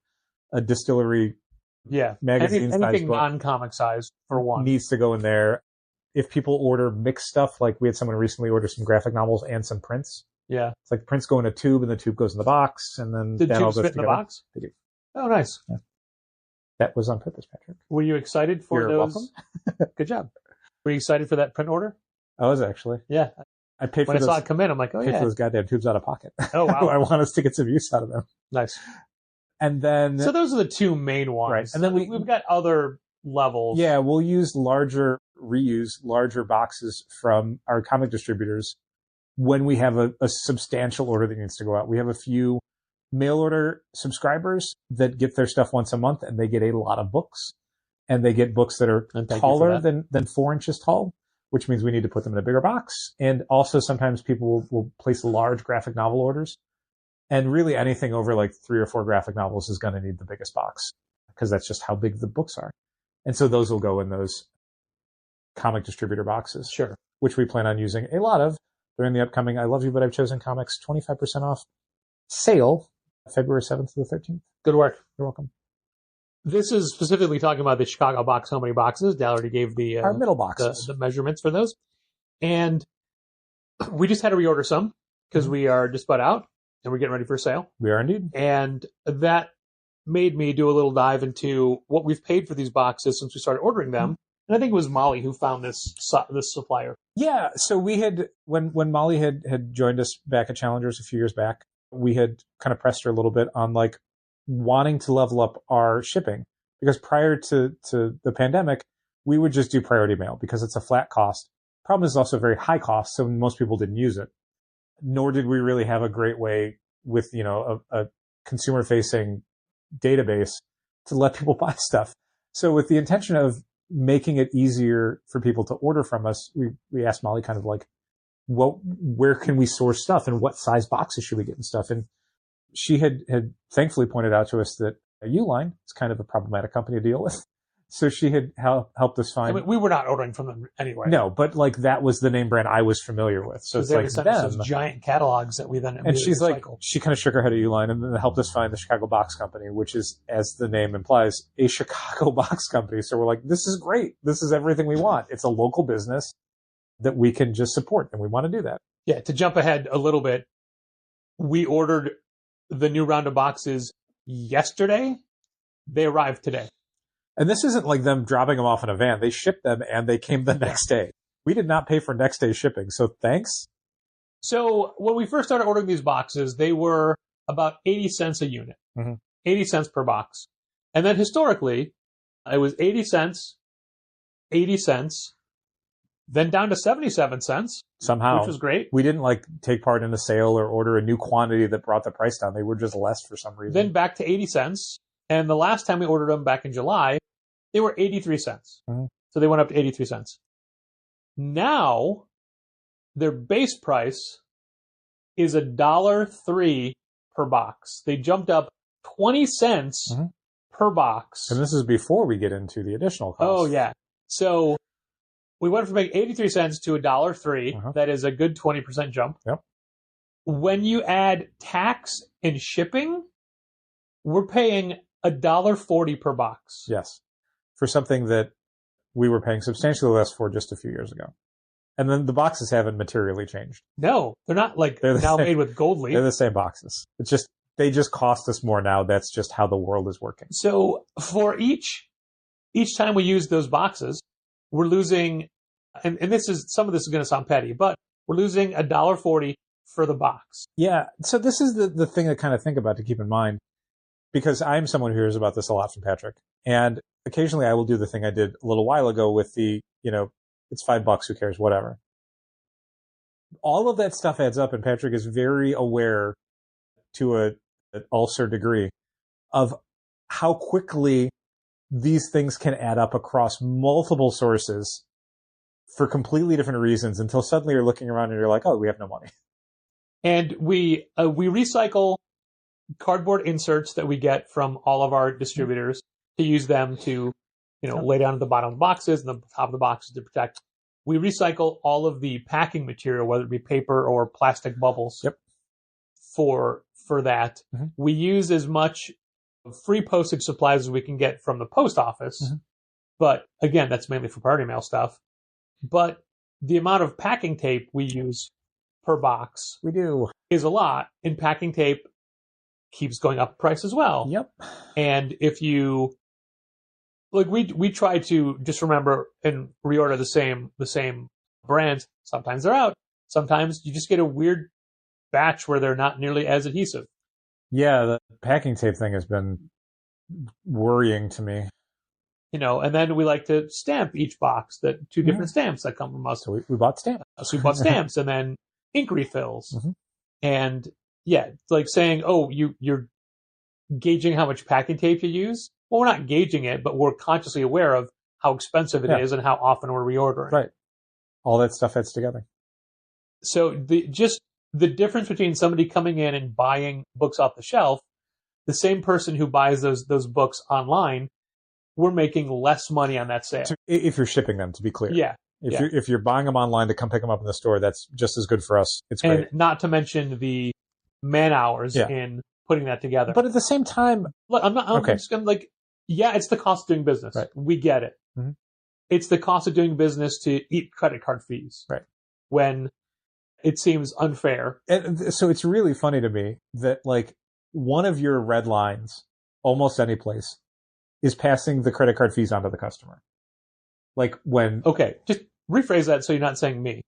a distillery magazine anything non-comic size for one needs to go in there. If people order mixed stuff, like we had someone recently order some graphic novels and some prints. Yeah. It's like the prints go in a tube and the tube goes in the box, and then the that all tubes goes fit in the together. box? They do. Oh, nice. Yeah. That was on purpose, Patrick. Were you excited for You're those? welcome. Good job. Were you excited for that print order? I was actually. Yeah. I paid When for I saw it come in, I'm like, oh, paid yeah. for those goddamn tubes out of pocket. Oh, wow. I want us to get some use out of them. Nice. And then... So those are the two main ones. Right. And then we've got other levels. Yeah, we'll reuse larger boxes from our comic distributors when we have a substantial order that needs to go out. We have a few mail order subscribers that get their stuff once a month, and they get a lot of books. And they get books that are taller than 4 inches tall, which means we need to put them in a bigger box. And also sometimes people will place large graphic novel orders. And really anything over like 3 or 4 graphic novels is going to need the biggest box, because that's just how big the books are. And so those will go in those comic distributor boxes. Sure. Which we plan on using a lot of during the upcoming I Love You, But I've Chosen Comics 25% off sale, February 7th to the 13th. Good work. You're welcome. This is specifically talking about the Chicago box. How many boxes? Dal already gave our middle boxes, the measurements for those. And we just had to reorder some because we are just about out and we're getting ready for sale. We are indeed. And that made me do a little dive into what we've paid for these boxes since we started ordering them. And I think it was Molly who found this supplier. Yeah. So we had, when Molly had joined us back at Challengers a few years back, we had kind of pressed her a little bit on like wanting to level up our shipping, because prior to the pandemic, we would just do priority mail because it's a flat cost. Problem is also very high cost. So most people didn't use it, nor did we really have a great way with, a consumer facing database to let people buy stuff. So with the intention of making it easier for people to order from us, we asked Molly kind of like, where can we source stuff and what size boxes should we get and stuff? And she had thankfully pointed out to us that Uline is kind of a problematic company to deal with. So she had helped us find. I mean, we were not ordering from them anyway. No, but like that was the name brand I was familiar with. So it's like those giant catalogs that we then and she's recycle. Like, she kind of shook her head at Uline and then helped us find the Chicago Box Company, which is, as the name implies, a Chicago box company. So we're like, this is great. This is everything we want. It's a local business that we can just support, and we want to do that. Yeah. To jump ahead a little bit, we ordered the new round of boxes yesterday. They arrived today. And this isn't like them dropping them off in a van. They shipped them and they came the next day. We did not pay for next day shipping. So thanks. So when we first started ordering these boxes, they were about 80 cents a unit, 80 cents per box. And then historically, it was 80 cents, then down to 77 cents. Somehow. Which was great. We didn't like take part in a sale or order a new quantity that brought the price down. They were just less for some reason. Then back to 80 cents. And the last time we ordered them back in July, they were 83 cents. So they went up to 83 cents. Now, their base price is $1.03 per box. They jumped up 20 cents per box. And this is before we get into the additional costs. Oh, yeah. So we went from paying 83 cents to $1.03. That is a good 20% jump. Yep. When you add tax and shipping, we're paying $1.40 per box. Yes. For something that we were paying substantially less for just a few years ago. And then the boxes haven't materially changed. No, they're not like they're now made with gold leaf. They're the same boxes. It's just, they just cost us more now. That's just how the world is working. So for each time we use those boxes, we're losing, and this is, some of this is going to sound petty, but we're losing $1.40 for the box. Yeah. So this is the thing to kind of think about, to keep in mind, because I'm someone who hears about this a lot from Patrick. And occasionally I will do the thing I did a little while ago with the, it's $5, who cares, whatever. All of that stuff adds up, and Patrick is very aware to an ulcer degree of how quickly these things can add up across multiple sources for completely different reasons, until suddenly you're looking around and you're like, oh, we have no money. And we recycle cardboard inserts that we get from all of our distributors to use them to, lay down at the bottom of the boxes and the top of the boxes to protect we recycle all of the packing material, whether it be paper or plastic bubbles. Yep. For that, we use as much free postage supplies as we can get from the post office. But again, that's mainly for priority mail stuff. But the amount of packing tape we use per box We do. is a lot, and packing tape keeps going up in price as well. Yep. And if you like, we try to just remember and reorder the same brands. Sometimes they're out. Sometimes you just get a weird batch where they're not nearly as adhesive. Yeah, the packing tape thing has been worrying to me. And then we like to stamp each box, that two different stamps that come from us. So we bought stamps. So we bought stamps and then ink refills. And yeah, it's like saying, oh, you're gauging how much packing tape you use. Well, we're not gauging it, but we're consciously aware of how expensive it is and how often we're reordering. Right. All that stuff adds together. So the difference between somebody coming in and buying books off the shelf, the same person who buys those books online, we're making less money on that sale. If you're shipping them, to be clear. Yeah. If you're buying them online to come pick them up in the store, that's just as good for us. It's great. And not to mention the man hours in putting that together. But at the same time, look, I'm just going to it's the cost of doing business. Right. We get it. It's the cost of doing business to eat credit card fees. Right. When it seems unfair. And so it's really funny to me that one of your red lines, almost any place, is passing the credit card fees onto the customer. Okay, just rephrase that so you're not saying me.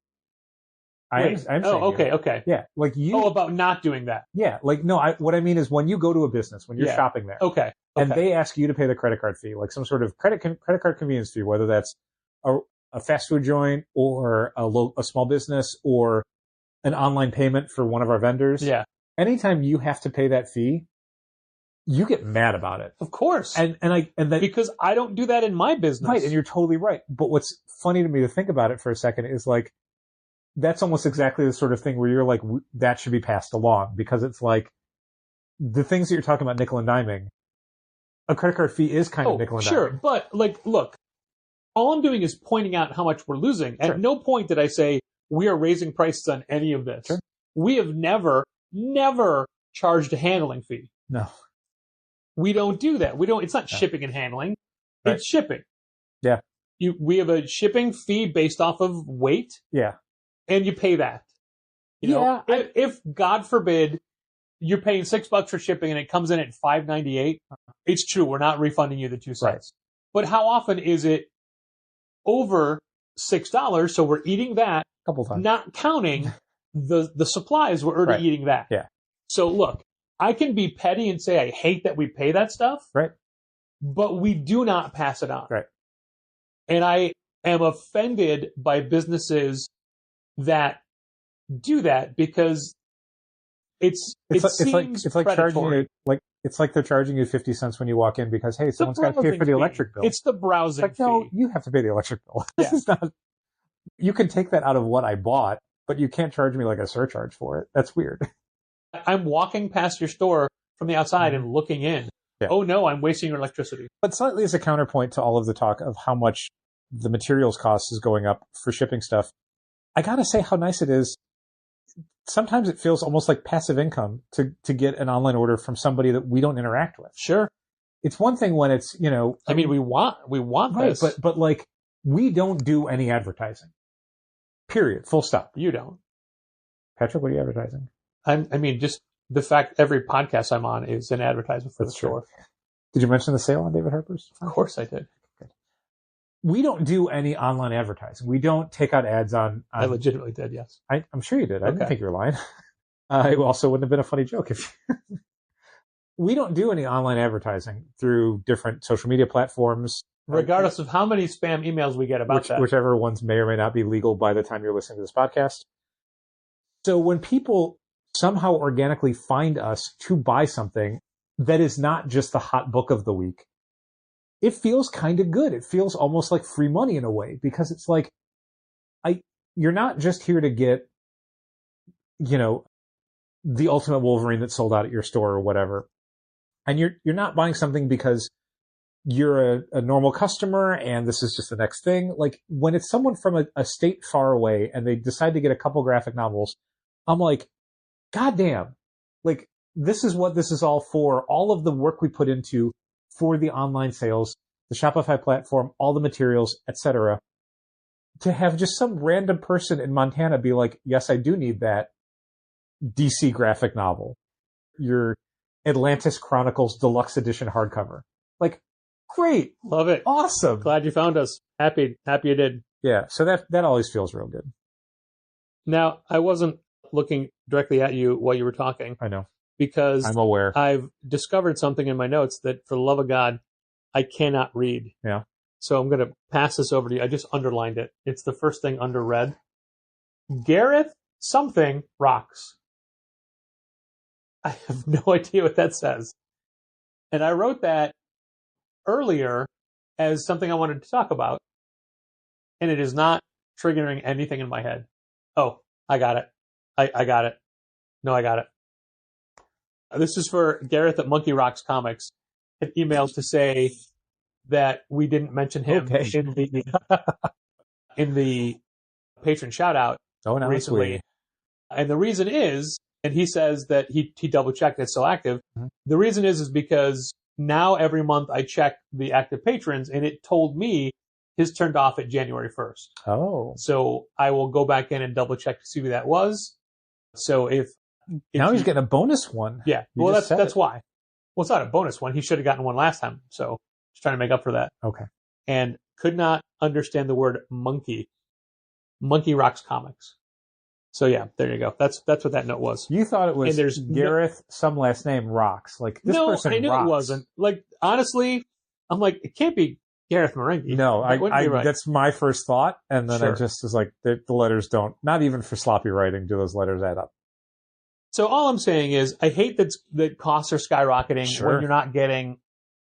I'm saying okay. Yeah, about not doing that. Yeah, what I mean is when you go to a business, when you're shopping there, and they ask you to pay the credit card fee, like some sort of credit card convenience fee, whether that's a fast food joint or a small business or an online payment for one of our vendors. Yeah. Anytime you have to pay that fee, you get mad about it. Of course. And that, because I don't do that in my business. Right, and you're totally right. But what's funny to me to think about it for a second is that's almost exactly the sort of thing where you're like, that should be passed along, because it's like the things that you're talking about nickel and diming, a credit card fee is kind of nickel and diming. Sure, but look, all I'm doing is pointing out how much we're losing. At no point did I say we are raising prices on any of this. Sure. We have never charged a handling fee. No. We don't do that. It's not shipping and handling. Right. It's shipping. Yeah. We have a shipping fee based off of weight. Yeah. And you pay that. If God forbid you're paying $6 for shipping and it comes in at $5.98, it's true. We're not refunding you the 2 cents. Right. But how often is it over $6? So we're eating that. A couple times. Not counting the supplies. We're already eating that. Yeah. So look, I can be petty and say I hate that we pay that stuff. Right. But we do not pass it on. Right. And I am offended by businesses that do that, because it's like charging you, it's like they're charging you 50 cents when you walk in because, hey, someone's got to pay for the electric bill. It's the browsing fee. No, you have to pay the electric bill. This is not, you can take that out of what I bought, but you can't charge me a surcharge for it. That's weird. I'm walking past your store from the outside and looking in. Yeah. Oh no, I'm wasting your electricity. But slightly as a counterpoint to all of the talk of how much the materials cost is going up for shipping stuff, I gotta say how nice it is. Sometimes it feels almost like passive income to get an online order from somebody that we don't interact with. Sure. It's one thing when it's, we want right, this. But we don't do any advertising. Period. Full stop. You don't. Patrick, what are you advertising? Just the fact every podcast I'm on is an advertisement for the store. Did you mention the sale on David Harper's? Of course I did. We don't do any online advertising. We don't take out ads on I legitimately did, yes. I'm sure you did. I didn't think you were lying. It also wouldn't have been a funny joke if we don't do any online advertising through different social media platforms. Regardless of how many spam emails we get about that. Whichever ones may or may not be legal by the time you're listening to this podcast. So when people somehow organically find us to buy something that is not just the hot book of the week, it feels kind of good. It feels almost like free money in a way, because it's like, you're not just here to get, the Ultimate Wolverine that sold out at your store or whatever. And you're not buying something because you're a normal customer and this is just the next thing. Like when it's someone from a state far away and they decide to get a couple graphic novels, I'm like, God damn, like this is what this is all for. All of the work we put into for the online sales, the Shopify platform, all the materials, etc. To have just some random person in Montana be like, yes, I do need that DC graphic novel, your Atlantis Chronicles Deluxe Edition hardcover. Like, great. Love it. Awesome. Glad you found us. Happy you did. Yeah, so that always feels real good. Now, I wasn't looking directly at you while you were talking. I know. Because I'm aware. I've discovered something in my notes that, for the love of God, I cannot read. Yeah. So I'm going to pass this over to you. I just underlined it. It's the first thing under red. Gareth something rocks. I have no idea what that says. And I wrote that earlier as something I wanted to talk about. And it is not triggering anything in my head. Oh, I got it. I got it. No, I got it. This is for Gareth at Monkey Rocks Comics. An email to say that we didn't mention him in the patron shout out recently. And the reason is, and he says that he double checked it's still active. Mm-hmm. The reason is because now every month I check the active patrons and it told me his turned off at January 1st. Oh. So I will go back in and double check to see who that was. So if now he's getting a bonus one. Yeah. Well, that's why. Well, it's not a bonus one. He should have gotten one last time. So just trying to make up for that. Okay. And could not understand the word monkey. Monkey Rocks Comics. So yeah, there you go. That's what that note was. You thought it was Gareth, some last name Rocks. Like this person I knew rocks. It wasn't. Like honestly, I'm like, it can't be Gareth Marenghi. No, right. That's my first thought, and then I just was like, the letters don't. Not even for sloppy writing do those letters add up. So all I'm saying is, I hate that costs are skyrocketing when you're not getting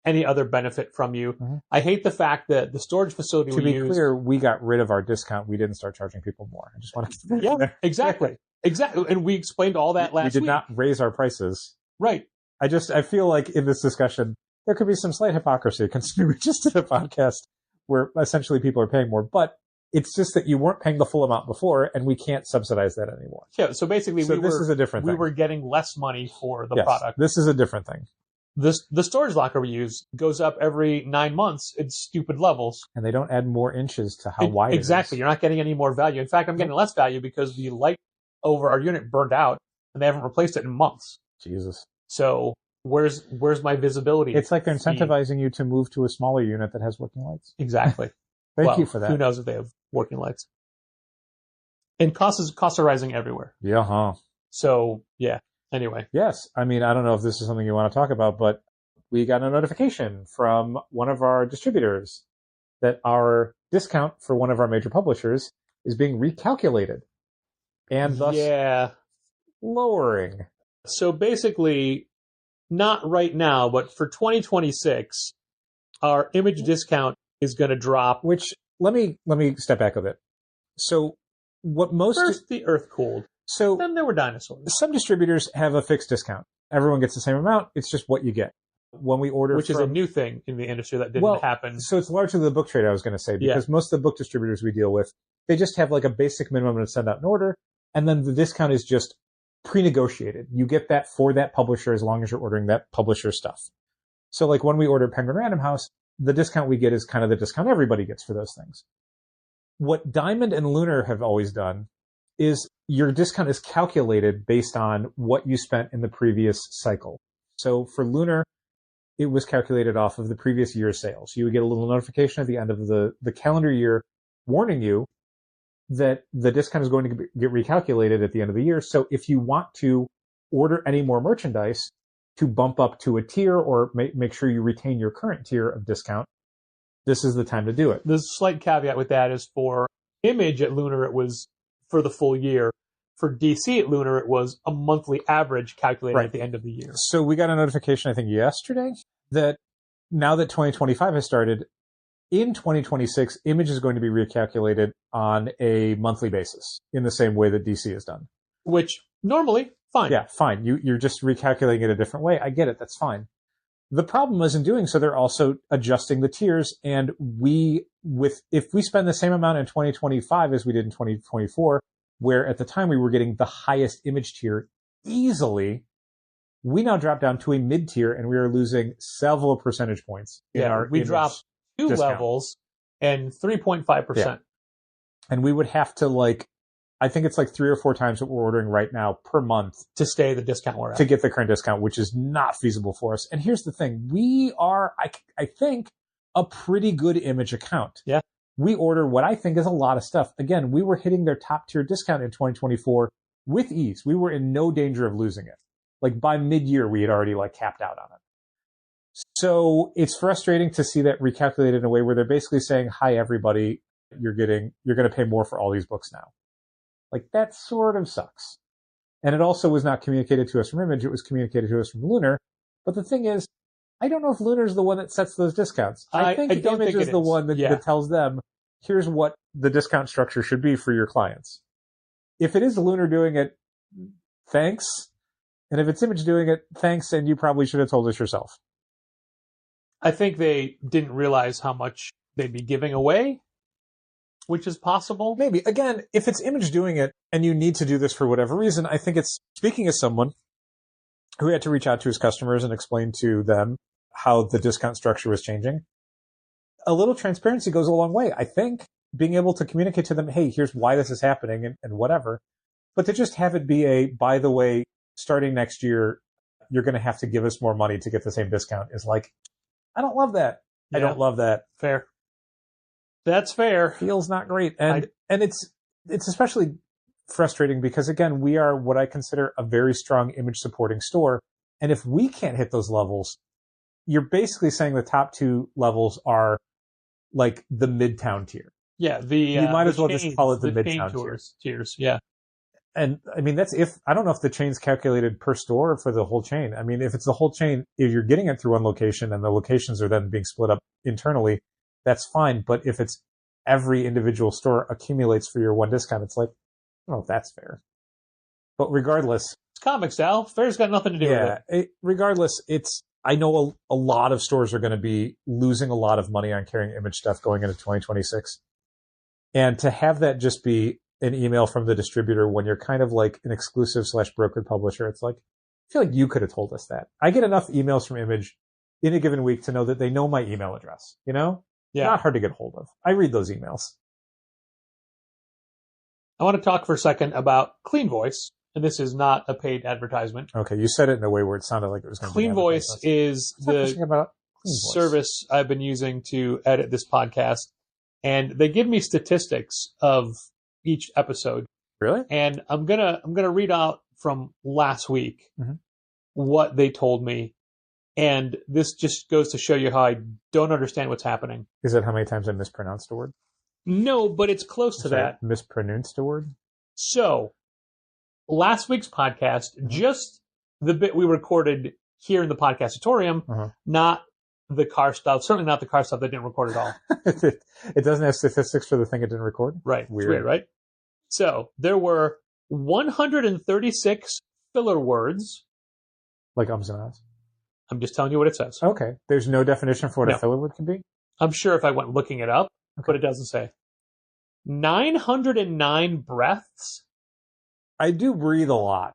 any other benefit from you. Mm-hmm. I hate the fact that the storage facility to be clear, we got rid of our discount. We didn't start charging people more. I just want to. Yeah, exactly. And we explained all that last week. We did not raise our prices. Right. I feel like in this discussion, there could be some slight hypocrisy considering we just did a podcast where essentially people are paying more, but it's just that you weren't paying the full amount before, and we can't subsidize that anymore. Yeah, so basically this is a different thing. We were getting less money for the product. This is a different thing. The storage locker we use goes up every 9 months in stupid levels. And they don't add more inches to how wide it is. Exactly. You're not getting any more value. In fact, I'm getting less value because the light over our unit burned out, and they haven't replaced it in months. Jesus. So where's my visibility? It's like they're incentivizing you to move to a smaller unit that has working lights. Exactly. Thank you for that. Who knows if they have working lights? And costs are rising everywhere. Yeah, huh. So, yeah. Anyway. Yes. I mean, I don't know if this is something you want to talk about, but we got a notification from one of our distributors that our discount for one of our major publishers is being recalculated and thus lowering. So basically, not right now, but for 2026, our image discount is going to drop. Which, let me step back a bit. So what most... First, the earth cooled. So then there were dinosaurs. Some distributors have a fixed discount. Everyone gets the same amount. It's just what you get. When we order Which is a new thing in the industry that didn't happen. So it's largely the book trade, I was going to say, because most of the book distributors we deal with, they just have like a basic minimum to send out an order, and then the discount is just pre-negotiated. You get that for that publisher as long as you're ordering that publisher stuff. So like when we order Penguin Random House, the discount we get is kind of the discount everybody gets for those things. What Diamond and Lunar have always done is your discount is calculated based on what you spent in the previous cycle. So for Lunar, it was calculated off of the previous year's sales. You would get a little notification at the end of the calendar year warning you that the discount is going to get recalculated at the end of the year. So if you want to order any more merchandise to bump up to a tier or make sure you retain your current tier of discount, this is the time to do it. The slight caveat with that is for Image at Lunar, it was for the full year. For DC at Lunar, it was a monthly average calculated at the end of the year. So we got a notification, I think, yesterday that now that 2025 has started, in 2026, Image is going to be recalculated on a monthly basis in the same way that DC is done. Which, normally, fine. Yeah, fine. You're just recalculating it a different way. I get it. That's fine. The problem is in doing so, they're also adjusting the tiers. And if we spend the same amount in 2025 as we did in 2024, where at the time we were getting the highest image tier easily, we now drop down to a mid tier and we are losing several percentage points. We dropped 2 discount. levels and 3.5%. Yeah. And we would have to I think it's 3 or 4 times what we're ordering right now per month To stay the discount we're at. to get the current discount, which is not feasible for us. And here's the thing. We are, I think, a pretty good image account. Yeah. We order what I think is a lot of stuff. Again, we were hitting their top tier discount in 2024 with ease. We were in no danger of losing it. By mid-year, we had already capped out on it. So it's frustrating to see that recalculated in a way where they're basically saying, hi, everybody, you're going to pay more for all these books now. That sort of sucks. And it also was not communicated to us from Image. It was communicated to us from Lunar. But the thing is, I don't know if Lunar is the one that sets those discounts. I think Image is the one that tells them, here's what the discount structure should be for your clients. If it is Lunar doing it, thanks. And if it's Image doing it, thanks, and you probably should have told us yourself. I think they didn't realize how much they'd be giving away, which is possible. Maybe. Again, if it's Image doing it and you need to do this for whatever reason, I think it's speaking as someone who had to reach out to his customers and explain to them how the discount structure was changing. A little transparency goes a long way. I think being able to communicate to them, hey, here's why this is happening and whatever. But to just have it be by the way, starting next year, you're going to have to give us more money to get the same discount is I don't love that. Yeah. I don't love that. Fair. That's fair. Feels not great. And it's especially frustrating because, again, we are what I consider a very strong image supporting store. And if we can't hit those levels, you're basically saying the top 2 levels are the Midtown tier. Yeah. You might as well just call it the Midtown tiers. Yeah. And I mean, I don't know if the chain's calculated per store or for the whole chain. I mean, if it's the whole chain, if you're getting it through one location and the locations are then being split up internally, that's fine. But if it's every individual store accumulates for your one discount, it's I don't know if that's fair. But regardless. It's comics, Al. Fair's got nothing to do with it. Regardless, I know a lot of stores are going to be losing a lot of money on carrying Image stuff going into 2026. And to have that just be an email from the distributor when you're kind of an exclusive / brokered publisher, it's I feel like you could have told us that. I get enough emails from Image in a given week to know that they know my email address, Yeah. Not hard to get hold of. I read those emails. I want to talk for a second about Cleanvoice, and this is not a paid advertisement. Okay, you said it in a way where it sounded like it was going to be Cleanvoice is the service I've been using to edit this podcast, and they give me statistics of each episode. Really? And I'm gonna read out from last week what they told me, and this just goes to show you how I don't understand what's happening. Is that how many times I mispronounced a word? No, but it's close to that. Mispronounced a word? So, last week's podcast, just the bit we recorded here in the podcastatorium, not the car stuff, certainly not the car stuff that didn't record at all. It doesn't have statistics for the thing it didn't record? Right. Weird. It's weird, right? So, there were 136 filler words. Like ums and ahs? I'm just telling you what it says. Okay. There's no definition for what a filler word can be? I'm sure if I went looking it up, but it doesn't say. 909 breaths. I do breathe a lot.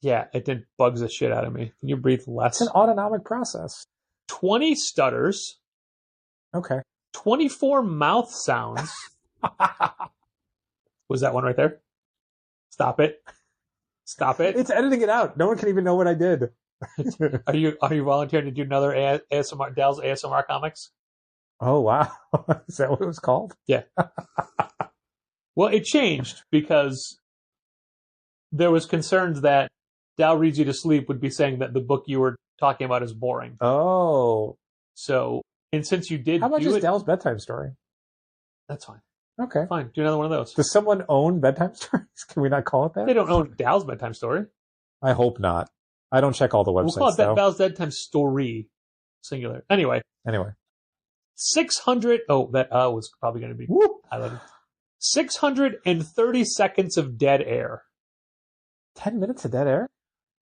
Yeah, it did bugs the shit out of me. Can you breathe less? It's an autonomic process. 20 stutters. Okay. 24 mouth sounds. Was that one right there? Stop it. Stop it. It's editing it out. No one can even know what I did. Are you volunteering to do another ASMR, Dell's ASMR comics? Oh, wow. Is that what it was called? Yeah. Well, it changed because there was concerns that Dal Reads You to Sleep would be saying that the book you were talking about is boring. Oh. So, and since you did How about just Dal's bedtime story? That's fine. Okay. Fine. Do another one of those. Does someone own bedtime stories? Can we not call it that? They don't own Dal's bedtime story. I hope not. I don't check all the websites, We'll call it Dal's bedtime story. Singular. Anyway. 600. Oh, that was probably going to be highlighted. 630 seconds of dead air. 10 minutes of dead air?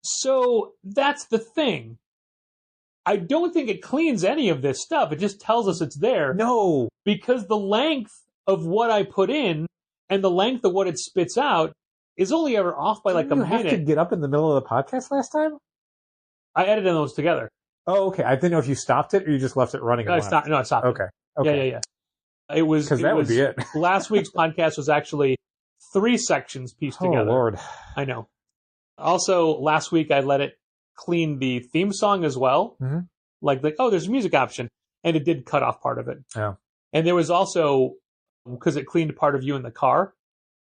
So that's the thing. I don't think it cleans any of this stuff. It just tells us it's there. No. Because the length of what I put in and the length of what it spits out is only ever off by like a Didn't you have minute. to get up in the middle of the podcast last time? I edited those together. Oh, okay. I didn't know if you stopped it or you just left it running. No, I stopped. No, I stopped. Okay. Yeah. It was because that would be it. Last week's podcast was actually 3 sections pieced together. Oh Lord. I know. Also, last week I let it clean the theme song as well. Mm-hmm. Like, there's a music option, and it did cut off part of it. Yeah. And there was also, because it cleaned part of you in the car,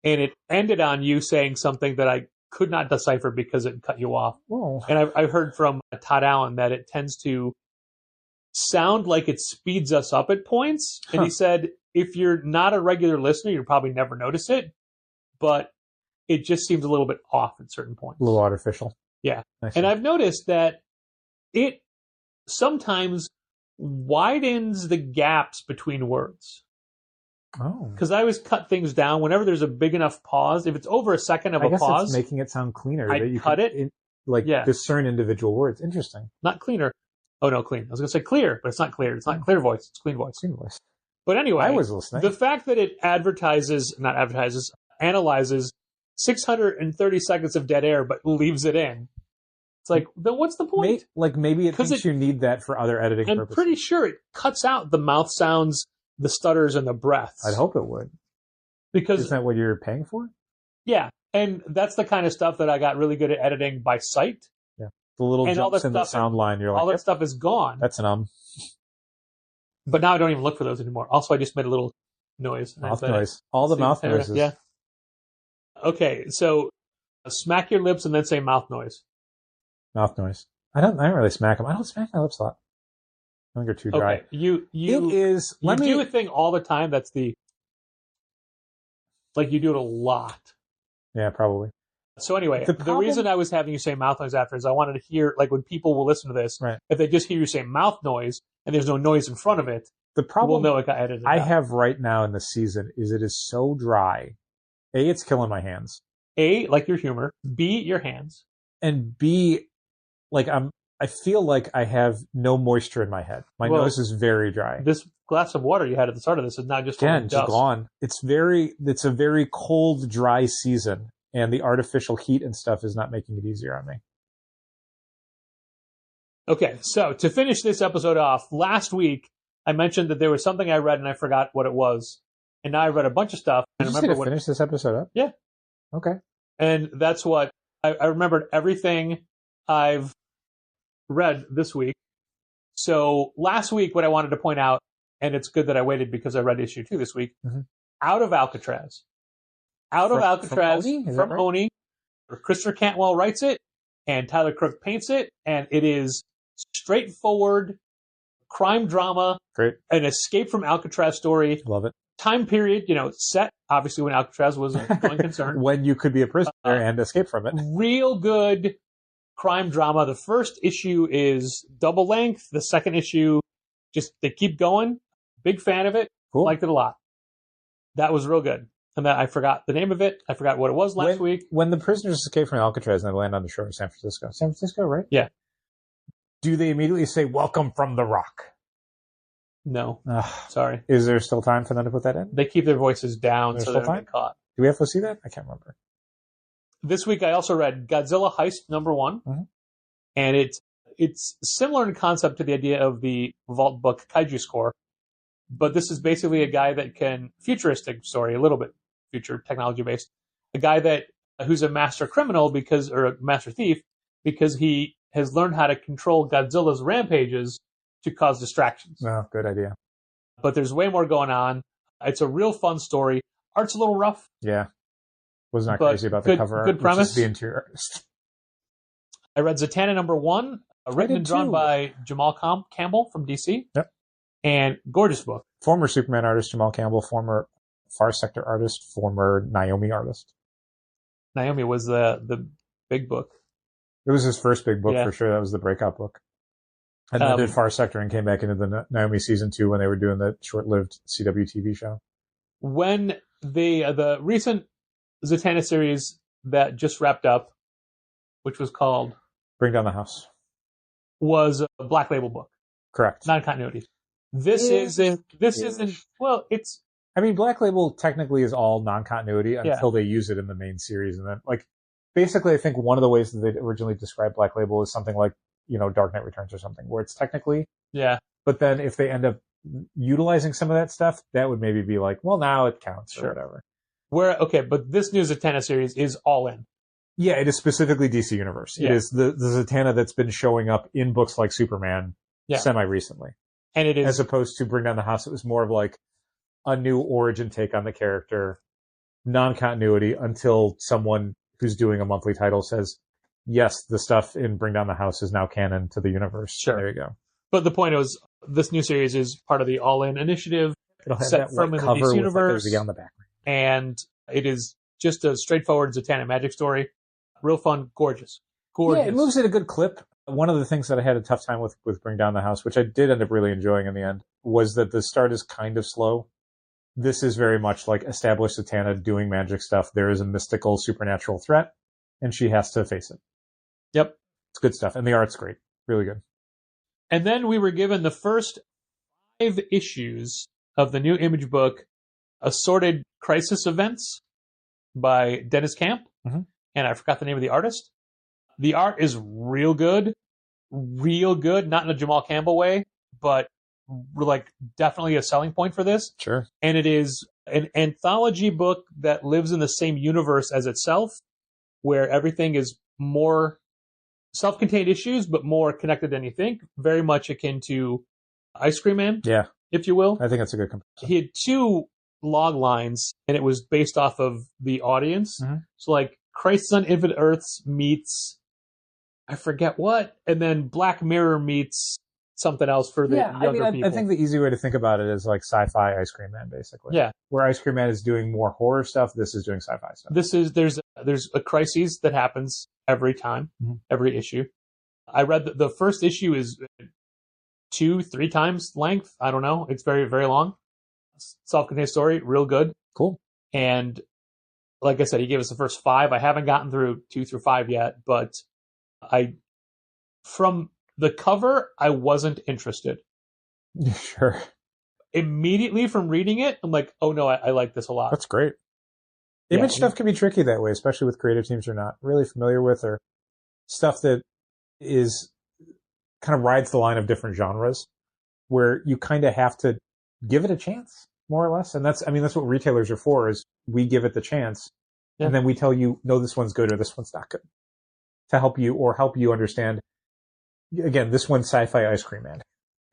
and it ended on you saying something that I could not decipher because it cut you off. Oh. And I heard from Todd Allen that it tends to sound like it speeds us up at points. And he said, if you're not a regular listener, you'll probably never notice it, but it just seems a little bit off at certain points. A little artificial. Yeah. And I've noticed that it sometimes widens the gaps between words. Oh. Because I always cut things down whenever there's a big enough pause. If it's over a second of I a guess pause, it's making it sound cleaner. I that you cut can, it. discern individual words. Interesting. Not cleaner. Oh, no, clean. I was going to say clear, but it's not clear. It's not clear voice. It's clean voice. Cleanvoice. But anyway, I was listening. The fact that it analyzes 630 seconds of dead air, but leaves it in. It's like, then what's the point? Maybe it thinks you need that for other editing I'm purposes. pretty sure it cuts out the mouth sounds, the stutters, and the breaths. I'd hope it would. Because isn't that what you're paying for? Yeah, and that's the kind of stuff that I got really good at editing by sight. Yeah, the little jumps in the sound line. You're like, all that stuff is gone. That's an But now I don't even look for those anymore. Also, I just made a little noise. Mouth noise. All the mouth noises. Yeah. Okay, so smack your lips and then say mouth noise. Mouth noise. I don't really smack them. I don't smack my lips a lot. I think they're too dry. Okay, you do a thing all the time. That's you do it a lot. Yeah, probably. So anyway, the reason I was having you say mouth noise after is I wanted to hear, like, when people will listen to this, right, if they just hear you say mouth noise and there's no noise in front of it, the problem we'll know it got edited I out. have right now in the season is it is so dry. A, it's killing my hands. A, like your humor. B, your hands. And B, like I feel like I have no moisture in my head. My nose is very dry. This glass of water you had at the start of this is now just just gone. It's a very cold, dry season, and the artificial heat and stuff is not making it easier on me. Okay, so to finish this episode off, last week I mentioned that there was something I read and I forgot what it was. And now I read a bunch of stuff. Did you say to finish this episode up? Yeah. Okay. And that's what I remembered everything I've read this week. So last week, what I wanted to point out, and it's good that I waited because I read issue 2 this week, Out of ALCATRAZ. From Oni. Christopher Cantwell writes it, and Tyler Crook paints it, and it is straightforward crime drama, an escape from Alcatraz story. Love it. Time period, set, obviously, when Alcatraz was a going concern. When you could be a prisoner and escape from it. Real good crime drama. The first issue is double length. The second issue, they keep going. Big fan of it. Cool. Liked it a lot. That was real good. And that I forgot the name of it. I forgot what it was last week. When the prisoners escape from Alcatraz and they land on the shore of San Francisco. San Francisco, right? Yeah. Do they immediately say, "Welcome from the Rock"? No. Sorry. Is there still time for them to put that in? They keep their voices down so they don't get caught. Do we have to see that? I can't remember. This week I also read Godzilla Heist #1. And it's similar in concept to the idea of the Vault book Kaiju Score. But this is basically a guy that futuristic story, a little bit future technology based. A guy who's a master criminal or a master thief because he has learned how to control Godzilla's rampages to cause distractions. Oh, good idea. But there's way more going on. It's a real fun story. Art's a little rough. Yeah. Was not crazy about the cover art. Good premise. Which is the interior artist. I read Zatanna #1, written and drawn by Jamal Campbell from DC. Yep. And gorgeous book. Former Superman artist Jamal Campbell, former Far Sector artist, former Naomi artist. Naomi was the big book. It was his first big book for sure. That was the breakout book. And then did Far Sector and came back into the Naomi season 2 when they were doing the short-lived CW TV show. When the recent Zatanna series that just wrapped up, which was called Bring Down the House. was a Black Label book, Correct. non-continuity. This isn't, well, it's, I mean, Black Label technically is all non-continuity until they use it in the main series. And then, like, basically, I think one of the ways that they originally described Black Label is something like, Dark Knight Returns or something, where it's technically. Yeah. But then if they end up utilizing some of that stuff, that would maybe be like, well, now it counts or whatever. But this new Zatanna series is all in. Yeah, it is specifically DC Universe. Yeah. It is the Zatanna that's been showing up in books like Superman semi-recently. And it is. As opposed to Bring Down the House, it was more of like a new origin take on the character, non-continuity, until someone who's doing a monthly title says, yes, the stuff in Bring Down the House is now canon to the universe. Sure. There you go. But the point is, this new series is part of the All-In initiative. It'll have set that firm in the cover DC with universe. like, on the back. And it is just a straightforward Zatanna magic story. Real fun, gorgeous. Yeah, it moves at a good clip. One of the things that I had a tough time with Bring Down the House, which I did end up really enjoying in the end, was that the start is kind of slow. This is very much like established Zatanna doing magic stuff. There is a mystical supernatural threat, and she has to face it. Yep. It's good stuff. And the art's great. Really good. And then we were given the first 5 issues of the new Image book, Assorted Crisis Events by Dennis Camp. Mm-hmm. And I forgot the name of the artist. The art is real good. Real good. Not in a Jamal Campbell way, but like definitely a selling point for this. Sure. And it is an anthology book that lives in the same universe as itself, where everything is more self-contained issues, but more connected than you think. Very much akin to Ice Cream Man, if you will. I think that's a good comparison. He had 2 log lines, and it was based off of the audience. Mm-hmm. So, like, Crisis on Infinite Earths meets, I forget what, and then Black Mirror meets something else for the younger people. I think the easy way to think about it is like sci-fi Ice Cream Man, basically. Yeah. Where Ice Cream Man is doing more horror stuff, this is doing sci-fi stuff. There's a crisis that happens every time, every issue. I read that the first issue is 2-3 times length. I don't know. It's very, very long. Self-contained story, real good. Cool. And like I said, he gave us the first 5. I haven't gotten through 2 through 5 yet, but from the cover, I wasn't interested. Sure. Immediately from reading it, I'm like, oh no, I like this a lot. That's great. Image stuff can be tricky that way, especially with creative teams you're not really familiar with, or stuff that is kind of rides the line of different genres, where you kind of have to give it a chance, more or less. And that's what retailers are for, is we give it the chance, and then we tell you, no, this one's good or this one's not good, to help you understand. Again, this one's sci-fi Ice Cream Man.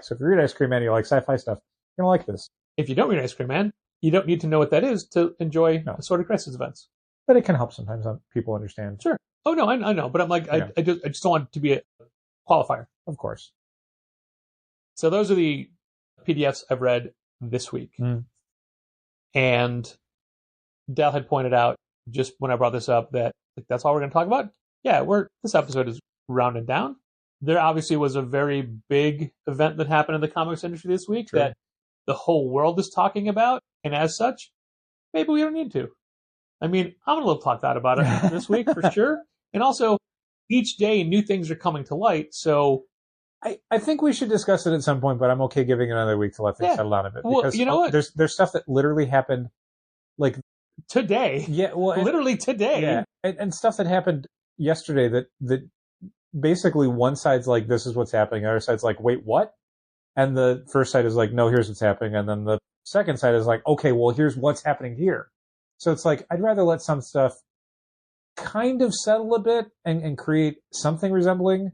So if you read Ice Cream Man and you like sci-fi stuff, you're going to like this. If you don't read Ice Cream Man, you don't need to know what that is to enjoy Assorted Crisis Events. But it can help sometimes people understand. Sure. Oh, no, I know. But I'm like, I just don't want it to be a qualifier. Of course. So those are the PDFs I've read this week. And Dal had pointed out, just when I brought this up, that that's all we're going to talk about. Yeah, this episode is rounding down. There obviously was a very big event that happened in the comics industry this week that the whole world is talking about. And as such, maybe we don't need to. I mean, I'm going to talk about it this week for sure. And also, each day new things are coming to light. So I think we should discuss it at some point, but I'm okay giving it another week to let things settle down a bit. Well, because you know what? There's stuff that literally happened like today. Yeah, well, literally today. Yeah, and stuff that happened yesterday that basically one side's like, this is what's happening. The other side's like, wait, what? And the first side is like, no, here's what's happening. And then the second side is like, okay, well, here's what's happening here. So it's like, I'd rather let some stuff kind of settle a bit and create something resembling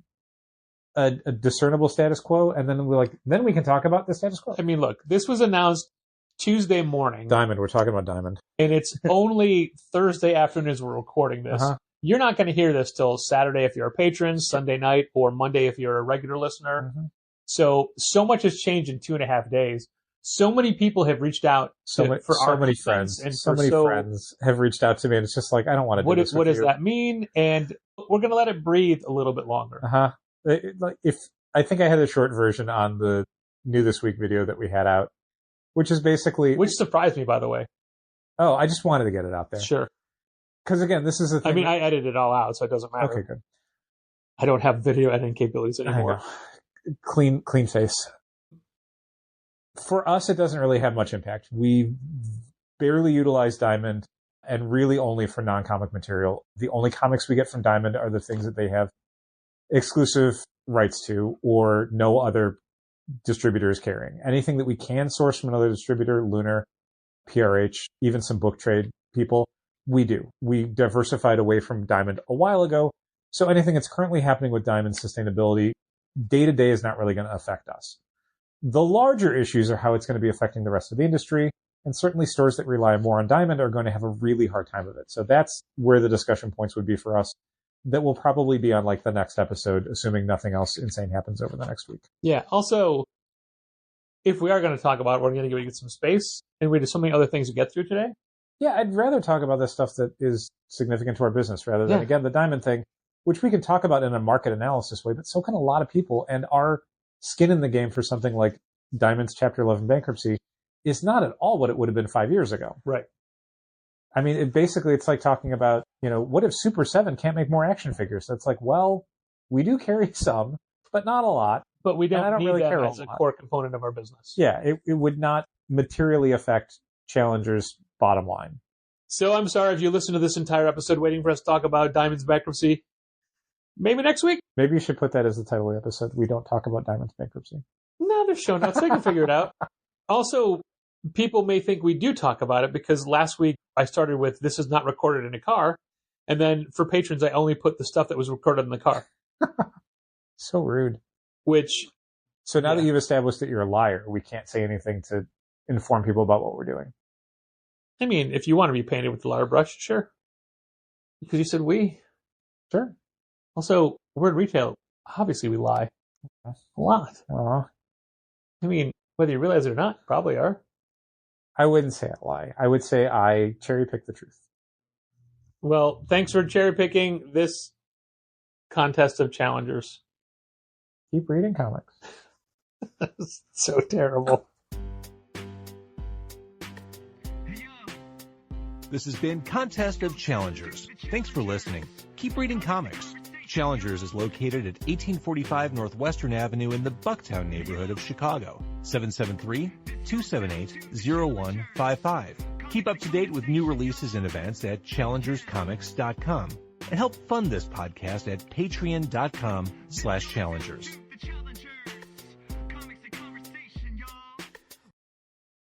a discernible status quo. And then then we can talk about the status quo. I mean, look, this was announced Tuesday morning. Diamond. We're talking about Diamond. And it's only Thursday afternoon as we're recording this. You're not going to hear this till Saturday if you're a patron, Sunday night, or Monday if you're a regular listener. So much has changed in 2.5 days. So many people have reached out for so many friends. And so many friends have reached out to me, and it's just like, I don't want to do this. What does that mean? And we're going to let it breathe a little bit longer. I think I had a short version on the New This Week video that we had out, which is basically... Which surprised me, by the way. Oh, I just wanted to get it out there. Sure. Because again, this is the thing. I mean, I edited it all out, so it doesn't matter. Okay, good. I don't have video editing capabilities anymore. Clean face. For us, it doesn't really have much impact. We barely utilize Diamond, and really only for non-comic material. The only comics we get from Diamond are the things that they have exclusive rights to or no other distributor is carrying. Anything that we can source from another distributor, Lunar, PRH, even some book trade people, we do. We diversified away from Diamond a while ago. So anything that's currently happening with Diamond sustainability day to day is not really going to affect us. The larger issues are how it's going to be affecting the rest of the industry. And certainly stores that rely more on Diamond are going to have a really hard time with it. So that's where the discussion points would be for us. That will probably be on like the next episode, assuming nothing else insane happens over the next week. Yeah. Also, if we are going to talk about it, we're going to give it some space. And we have so many other things to get through today. Yeah, I'd rather talk about the stuff that is significant to our business rather than, again, the Diamond thing, which we can talk about in a market analysis way, but so can a lot of people. And our skin in the game for something like Diamond's Chapter 11 bankruptcy is not at all what it would have been 5 years ago. Right. I mean, it's like talking about, what if Super 7 can't make more action figures? That's like, well, we do carry some, but not a lot. But we don't need really them care as a core component of our business. Yeah, it would not materially affect Challenger's bottom line. So I'm sorry if you listened to this entire episode waiting for us to talk about Diamond's bankruptcy. Maybe next week? Maybe you should put that as the title of the episode. We don't talk about Diamond's bankruptcy. No, there's show notes. They can figure it out. Also, people may think we do talk about it because last week I started with this is not recorded in a car. And then for patrons, I only put the stuff that was recorded in the car. So rude. So now that you've established that you're a liar, we can't say anything to inform people about what we're doing. I mean, if you want to be painted with the liar brush, sure. Because you said we. Sure. Also, we're in retail. Obviously, we lie. A lot. I mean, whether you realize it or not, you probably are. I wouldn't say I lie. I would say I cherry pick the truth. Well, thanks for cherry picking this contest of challengers. Keep reading comics. That's so terrible. This has been Contest of Challengers. Thanks for listening. Keep reading comics. Challengers is located at 1845 Northwestern Avenue in the Bucktown neighborhood of Chicago. 773-278-0155. Keep up to date with new releases and events at challengerscomics.com. And help fund this podcast at patreon.com/challengers.